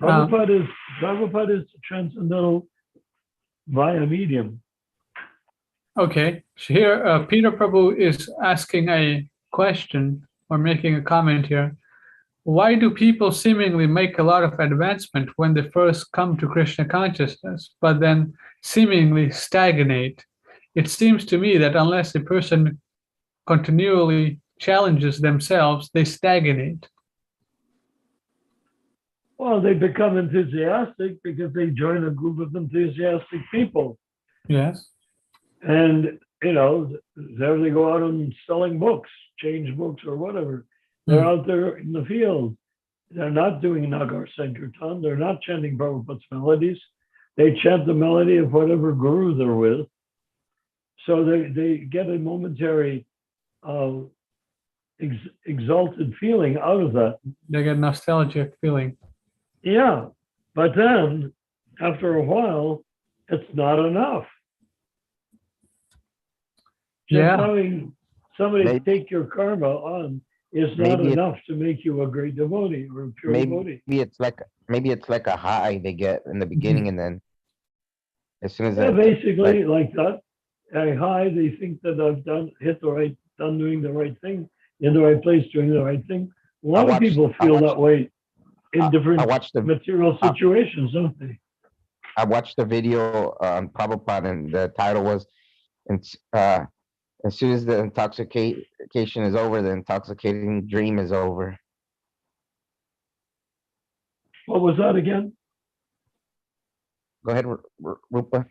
Prabhupada is the transcendental via medium. Okay, so here Peter Prabhu is asking a question or making a comment here. Why do people seemingly make a lot of advancement when they first come to Krishna consciousness, but then seemingly stagnate? It seems to me that unless a person continually challenges themselves, they stagnate. Well, they become enthusiastic because they join a group of enthusiastic people. Yes. And, there they go out and selling books, change books or whatever. They're out there in the field. They're not doing Nagar Sankirtan. They're not chanting Prabhupada's melodies. They chant the melody of whatever guru they're with. So they get a momentary exalted feeling out of that. They get nostalgic feeling. Yeah. But then after a while, it's not enough. Just having somebody take your karma on is not enough to make you a great devotee or a pure devotee. Maybe it's like a high they get in the beginning, and then as soon as basically like that, a high, they think that I've done doing the right thing, in the right place, doing the right thing. A lot of people feel that way in different material situations, don't they? I watched the video on Prabhupada, and the title was, as soon as the intoxication is over, the intoxicating dream is over. What was that again? Go ahead, Rupa.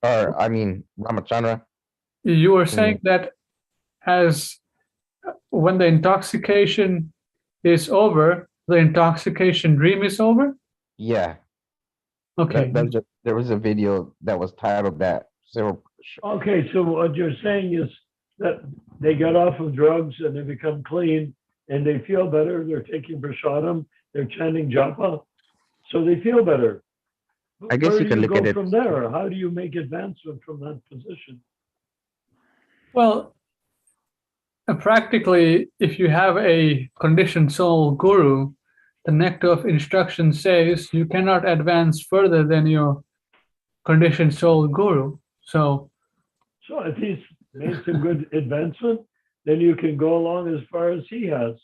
Or, I mean, Ramachandra. You were saying that when the intoxication is over, the intoxication dream is over? Yeah. Okay. There was a video that was titled that. So, okay, so what you're saying is that they get off of drugs and they become clean and they feel better. They're taking prasadam, they're chanting japa, so they feel better. I guess you can look at it from there. How do you make advancement from that position? Well, practically, if you have a conditioned soul guru, the nectar of instruction says you cannot advance further than your conditioned soul guru. So if he's made some good advancement, then you can go along as far as he has.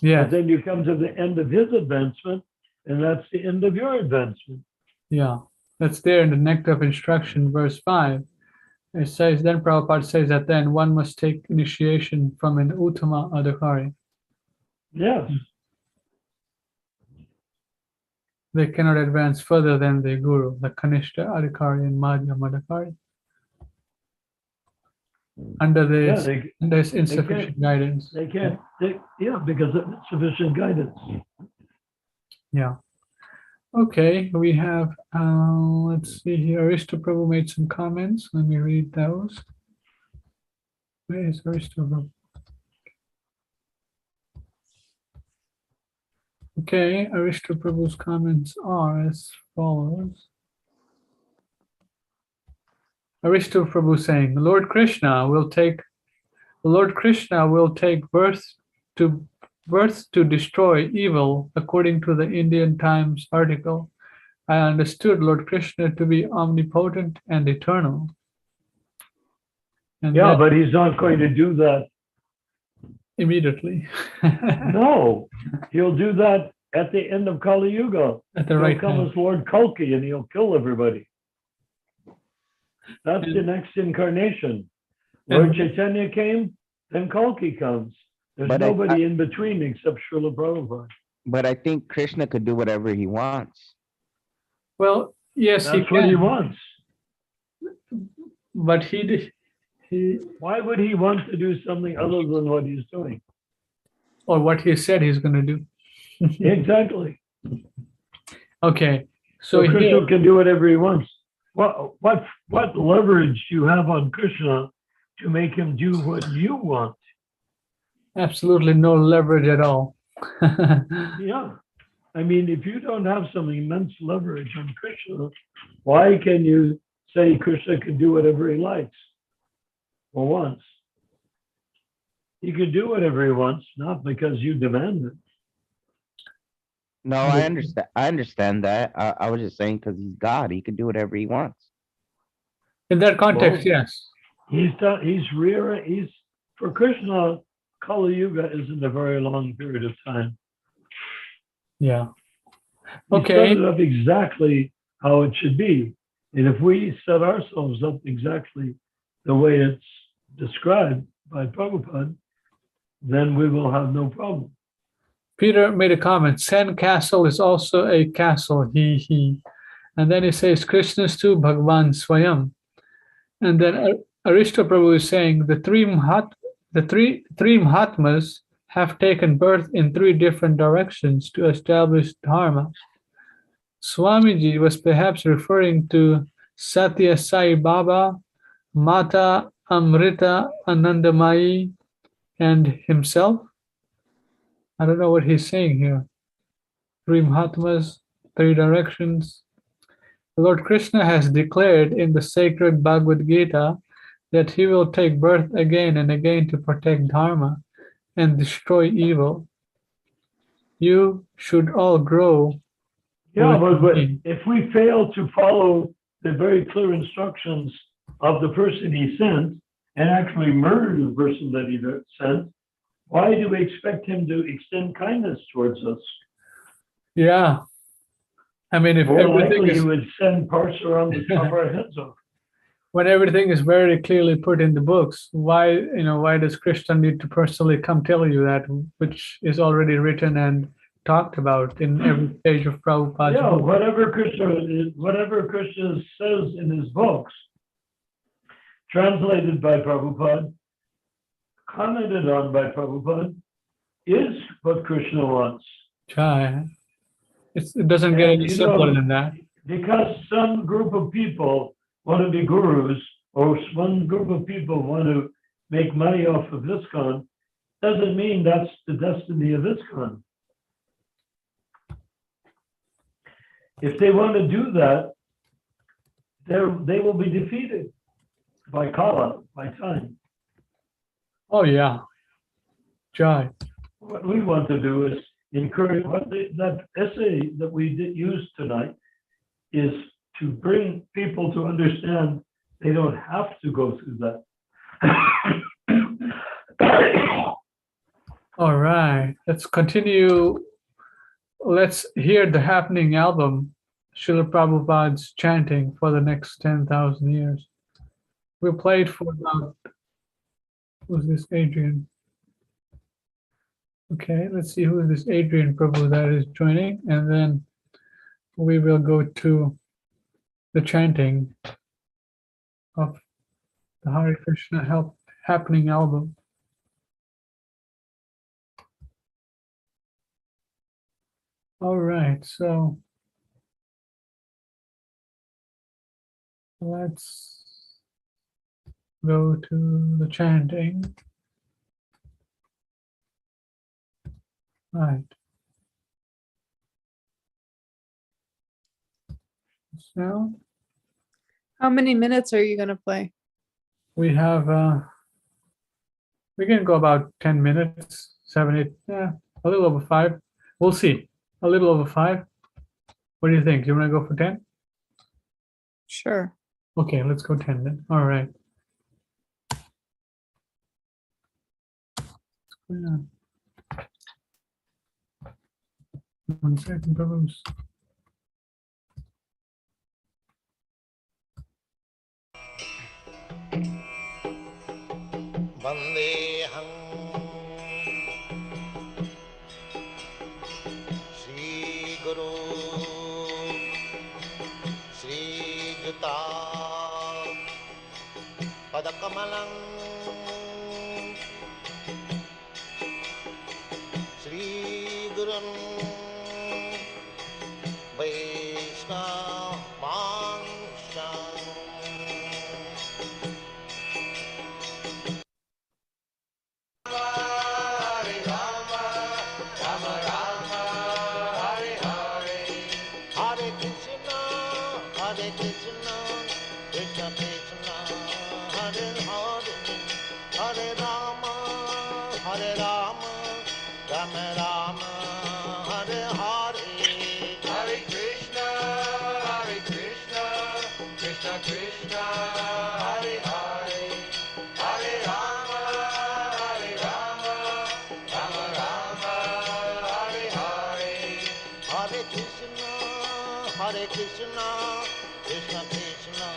Yeah. But then you come to the end of his advancement, and that's the end of your advancement. Yeah, that's there in the nectar of instruction, verse 5. It says, then Prabhupada says that then one must take initiation from an Uttama Adhikari. Yes. They cannot advance further than the guru, the Kanishta Adhikari and Madhyam Adhikari. Under this insufficient guidance. They can't, because of insufficient guidance. Yeah. Okay, we have, let's see here, Arishta Prabhu made some comments. Let me read those. Where is Arishta Prabhu? Okay, Arishta Prabhu's comments are as follows. Arishta Prabhu saying, Lord Krishna will take birth to birth to destroy evil, according to the Indian Times article. I understood Lord Krishna to be omnipotent and eternal. And Yeah, then but he's not going to do that. immediately. No, he'll do that at the end of Kali Yuga. At the He'll right come time. as Lord Kalki and he'll kill everybody. That's the And- next incarnation. Lord And- Chaitanya came, then Kalki comes. There's But nobody in between except Srila Prabhupada. But I think Krishna could do whatever he wants. Well, yes, he That's what he can, wants. but he Why would he want to do something other than what he's doing? or what he said he's going to do. Exactly. Okay, So so Krishna here, can do whatever he wants. What leverage do you have on Krishna to make him do what you want? absolutely no leverage at all. Yeah. I mean, if you don't have some immense leverage on Krishna, why can you say Krishna can do whatever he likes or wants? He can do whatever he wants, not because you demand it. No, I understand. I understand that. I was just saying because he's God, he can do whatever he wants. In that context, Well, yes. He's for Krishna, Kali Yuga isn't a very long period of time. Yeah. He Okay. set it up exactly how it should be. And if we set ourselves up exactly the way it's described by Prabhupada, then we will have no problem. Peter made a comment. Sand castle is also a castle. He. And then he says Krishna's to Bhagwan Swayam. And then Arishta Prabhu is saying the three Mahatmas have taken birth in three different directions to establish dharma. Swamiji was perhaps referring to Satya Sai Baba, Mata Amrita Anandamayi, and himself. I don't know what he's saying here. Three Mahatmas, three directions. Lord Krishna has declared in the sacred Bhagavad Gita that he will take birth again and again to protect dharma and destroy evil. You should all grow. Yeah, with but me. if we fail to follow the very clear instructions of the person he sent and actually murder the person that he sent, why do we expect him to extend kindness towards us? Yeah. I mean, if More everything likely, he is, would send Parsuram to chop our heads off. when everything is very clearly put in the books, why does Krishna need to personally come tell you that, which is already written and talked about in every page of Prabhupada's Yeah, book? whatever Krishna says in his books, translated by Prabhupada, commented on by Prabhupada, is what Krishna wants. Chai. It doesn't get And, any simpler than that. Because some group of people want to be gurus, or one group of people want to make money off of ISKCON, doesn't mean that's the destiny of ISKCON. If they want to do that, they will be defeated by Kala, by time. Oh yeah. Chai. What we want to do is encourage, that essay that we did use tonight is to bring people to understand they don't have to go through that. All right. Let's continue. Let's hear the Happening album, Srila Prabhupada's chanting for the next 10,000 years. We'll play it for about, who's this Adrian? Okay, let's see who is this Adrian Prabhu that is joining, and then we will go to the chanting of the Hare Krishna Happening album. All right, so let's go to the chanting. Right. So How many minutes are you going to play? we have, we can go about 10 minutes, 7, 8, yeah, A little over 5. We'll see. A little over 5. What do you think? You want to go for 10? Sure. Okay, let's go 10 then. All right. What's going on? 1 second, Prabhus. Vandeham Shri Guru Shri Juta Padakamalam Shri Gurun Vaishnavanshan Hare Rama, Rama Rama, Hare Hare, Hare Krishna, Krishna Krishna, Hare Hare, Hare Rama, Rama Rama, Hare Hare, Hare Krishna, Krishna Krishna, Hare Hare, Hare Rama, Rama Rama, Hare Hare, Hare Krishna, Krishna Krishna,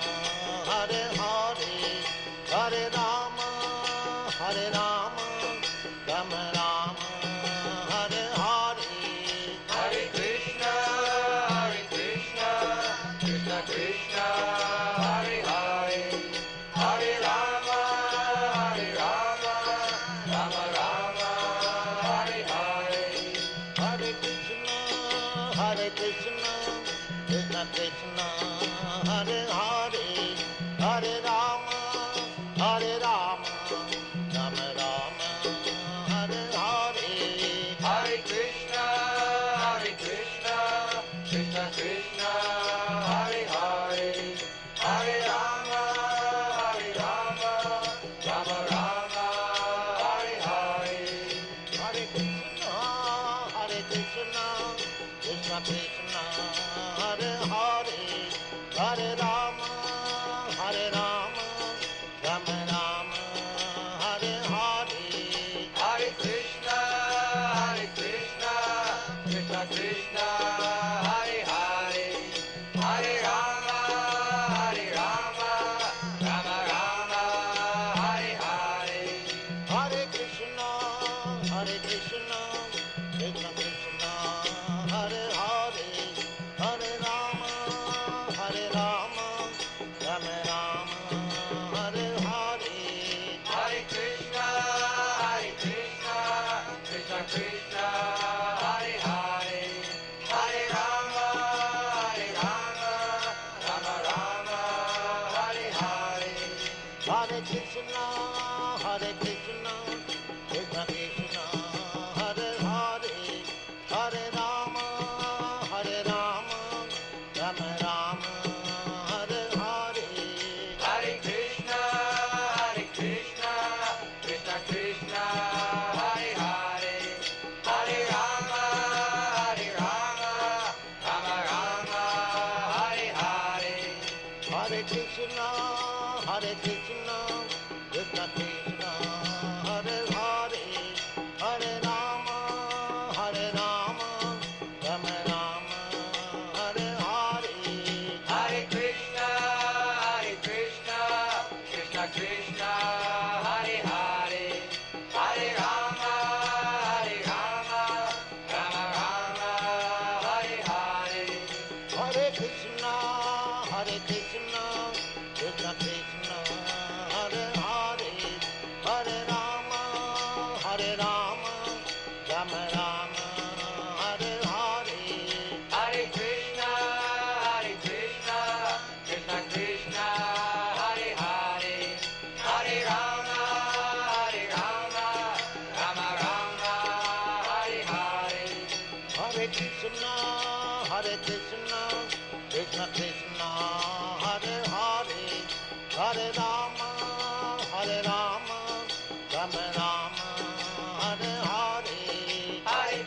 Hare Hare, Hare Rama, Rama Rama, Hare Hare, Hare Krishna, Krishna Krishna, Hare Hare, Hare Rama, Rama Rama, Hare Hare, Hare Krishna, Krishna Krishna, Hare Hare, Hare Rama, Rama Rama, Hare Hare, Hare Krishna, Krishna Krishna, Hare Hare, Hare Rama, Rama Rama, Hare Hare, Hare Krishna, Krishna Krishna, Hare Hare, Hare Rama, Rama Rama, Hare Hare, Hare Krishna, Krishna Krishna, Hare Hare, Hare Rama, Rama Rama, Hare Hare, Hare Krishna, Krishna Krishna, Hare Hare, Hare Rama, Rama Rama, Hare Hare, Hare Krishna, Krishna Krishna, Hare Hare, Hare Rama, Rama Rama, Hare Hare, Hare Krishna, Krishna Krishna, Hare Hare, Hare Rama, Rama Rama, Hare Hare, Hare Krishna, Krishna Krishna, Hare Hare, Hare Rama, Rama Rama, Hare Hare, Hare Krishna, Krishna Krishna, Hare Hare, Hare Rama, Rama Rama, Hare Hare, Hare Krishna, Krishna Krishna, Hare Hare, Hare Rama, Rama Rama, Hare Hare, Hare Krishna, Krishna Krishna, Hare Hare, Hare Rama, Rama Rama, Hare Hare, Hare Krishna, Krishna Krishna, Hare Hare, Hare Rama, Rama Rama, Hare Hare, Hare Krishna, Krishna Krishna, Hare Hare, Hare Rama, Rama Rama, Hare Hare, Hare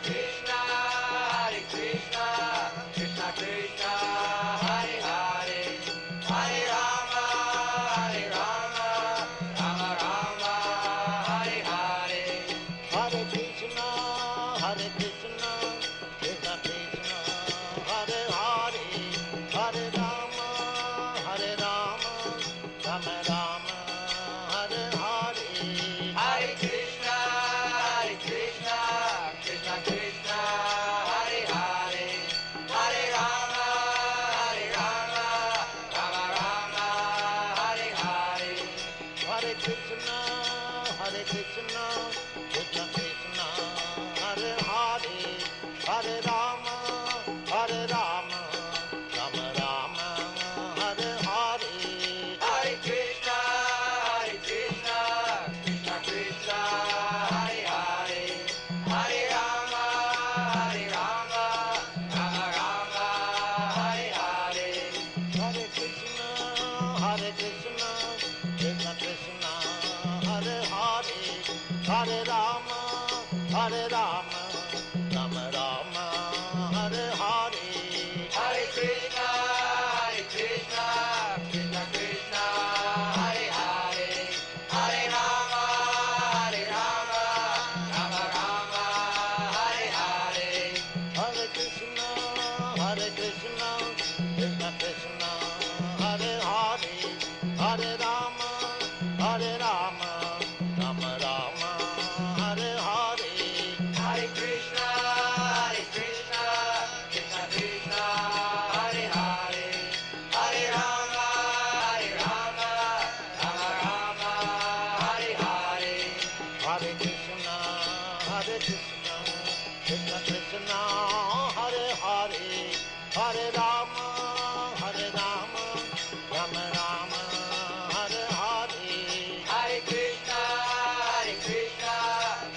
Hare Rama, Rama Rama, Hare Hare. Hare Krishna, Krishna Krishna, Hare Hare. Hare Rama, Rama Rama, Hare Hare. Hare Krishna, Krishna Krishna, Hare Hare. Hare Rama, Rama Rama, Hare Hare. Hare Krishna, Krishna Krishna, Hare Hare. Hare Rama, Rama Rama, Hare Hare. Hare Krishna, Krishna Krishna, Hare Hare. Hare Rama, Rama Rama, Hare Hare. Hare Krishna, Krishna Krishna, Hare Hare. Hare Rama, Rama Rama, Hare Hare. Hare Krishna,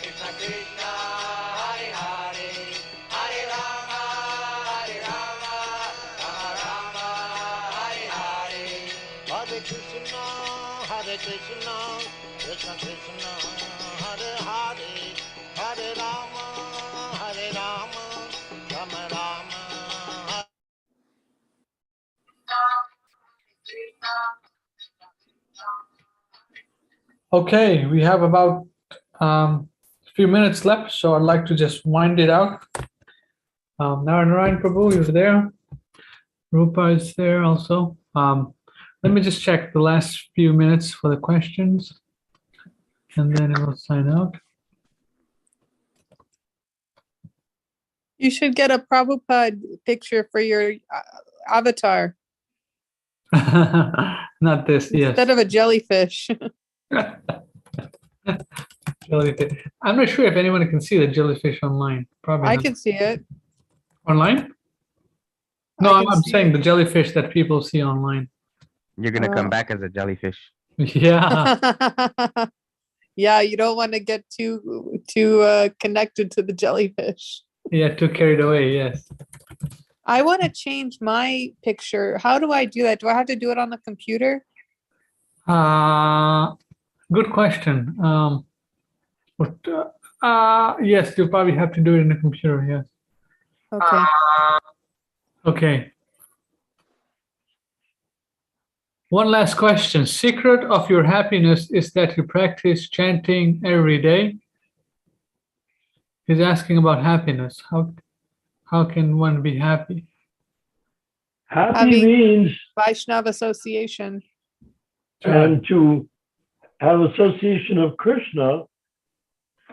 Krishna Krishna, Hare Hare. Hare Rama, Rama Rama, Hare Hare. Hare Krishna, Krishna Krishna, Hare Hare. Hare Rama, Rama Rama. Okay, we have about a few minutes left, so I'd like to just wind it out. Narayan Prabhu, you're there. Rupa is there also. Let me just check the last few minutes for the questions, and then I will sign out. You should get a Prabhupada picture for your avatar Not this, yes. instead of a jellyfish. Jellyfish. I'm not sure if anyone can see the jellyfish online. Probably I not. can see it. Online? No, I can I'm see saying it. the jellyfish that people see online. You're gonna come Oh. back as a jellyfish. Yeah. Yeah, you don't want to get too connected to the jellyfish. Yeah, too carried away, yes. I want to change my picture. How do I do that? Do I have to do it on the computer? Good question. Yes, you probably have to do it in the computer, yes. Okay. Okay. One last question. Secret of your happiness is that you practice chanting every day? He's asking about happiness. How can one be happy? Happy Having- means Vaishnava Association. and to have association of Krishna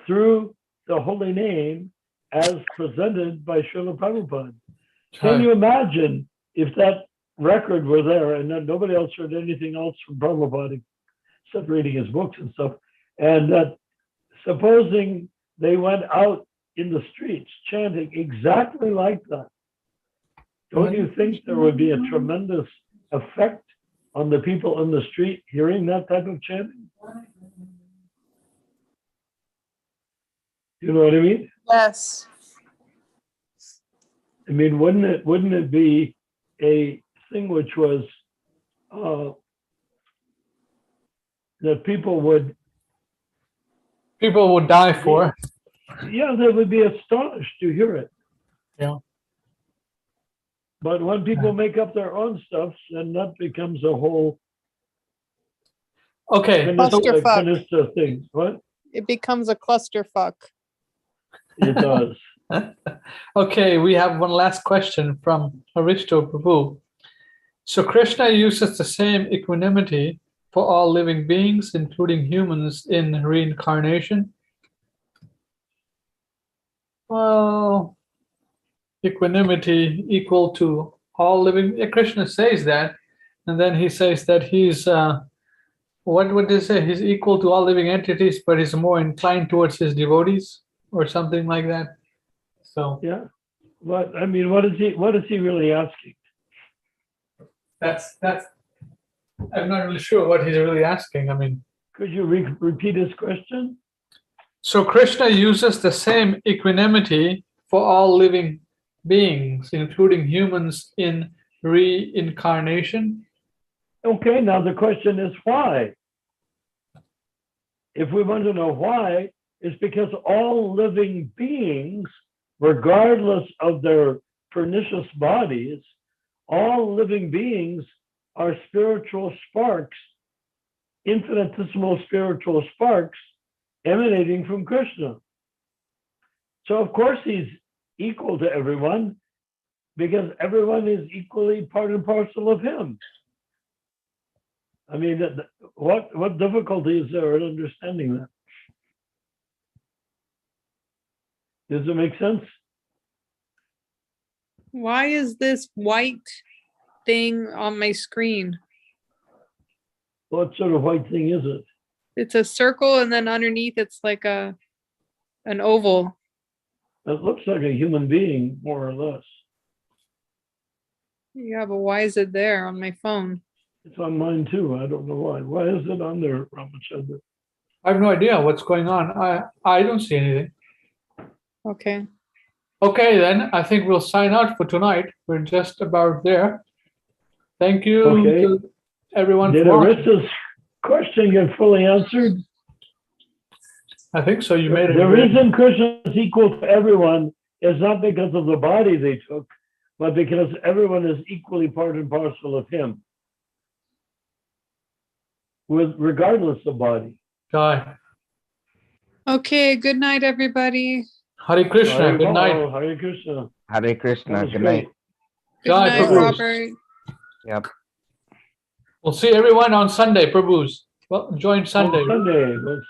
through the holy name as presented by Srila Prabhupada. Can you imagine if that record were there and then nobody else heard anything else from Prabhupada except reading his books and stuff, and that supposing they went out in the streets chanting exactly like that, don't you think there would be a tremendous effect on the people in the street hearing that type of chanting? You know what I mean? Yes. I mean, wouldn't it be a thing which was that people would die for? Yeah, they would be astonished to hear it. Yeah. But when people make up their own stuff, then that becomes a whole Okay. Clusterfuck. Kanista thing. What? It becomes a clusterfuck. It does. Okay, we have one last question from Aristo Prabhu. So Krishna uses the same equanimity for all living beings, including humans, in reincarnation? Well, equanimity equal to all living. Krishna says that, and then he says that he's what would they say? He's equal to all living entities, but he's more inclined towards his devotees, or something like that. So Yeah. But I mean, what is he really asking? that's. I'm not really sure what he's really asking. I mean, Could you repeat his question? so Krishna uses the same equanimity for all living beings, including humans in reincarnation? Okay, now the question is why? If we want to know why, it's because all living beings, regardless of their pernicious bodies, all living beings are spiritual sparks, infinitesimal spiritual sparks emanating from Krishna. So of course he's equal to everyone because everyone is equally part and parcel of him. I mean, what difficulty is there in understanding that? Does it make sense? Why is this white thing on my screen? What sort of white thing is it? It's a circle and then underneath it's like an oval. It looks like a human being, more or less. Yeah, but why is it there on my phone? It's on mine too. I don't know why. Why is it on there, Ramachandra? I have no idea what's going on. I don't see anything. Okay. Okay, then I think we'll sign out for tonight. We're just about there. Thank you Okay. to everyone Did for watching. Arista's question get fully answered? I think so. You made it. The reason Krishna is equal to everyone is not because of the body they took, but because everyone is equally part and parcel of him, regardless of body. Jai. Okay, good night, everybody. Hare Krishna. Hare Good night. Bol, Hare Krishna. Hare That Krishna. was Good great. night. Good Jai, night, Prabhu. Robert. Yep. We'll see everyone on Sunday, Prabhus. Well, join On Sunday. Sunday, let's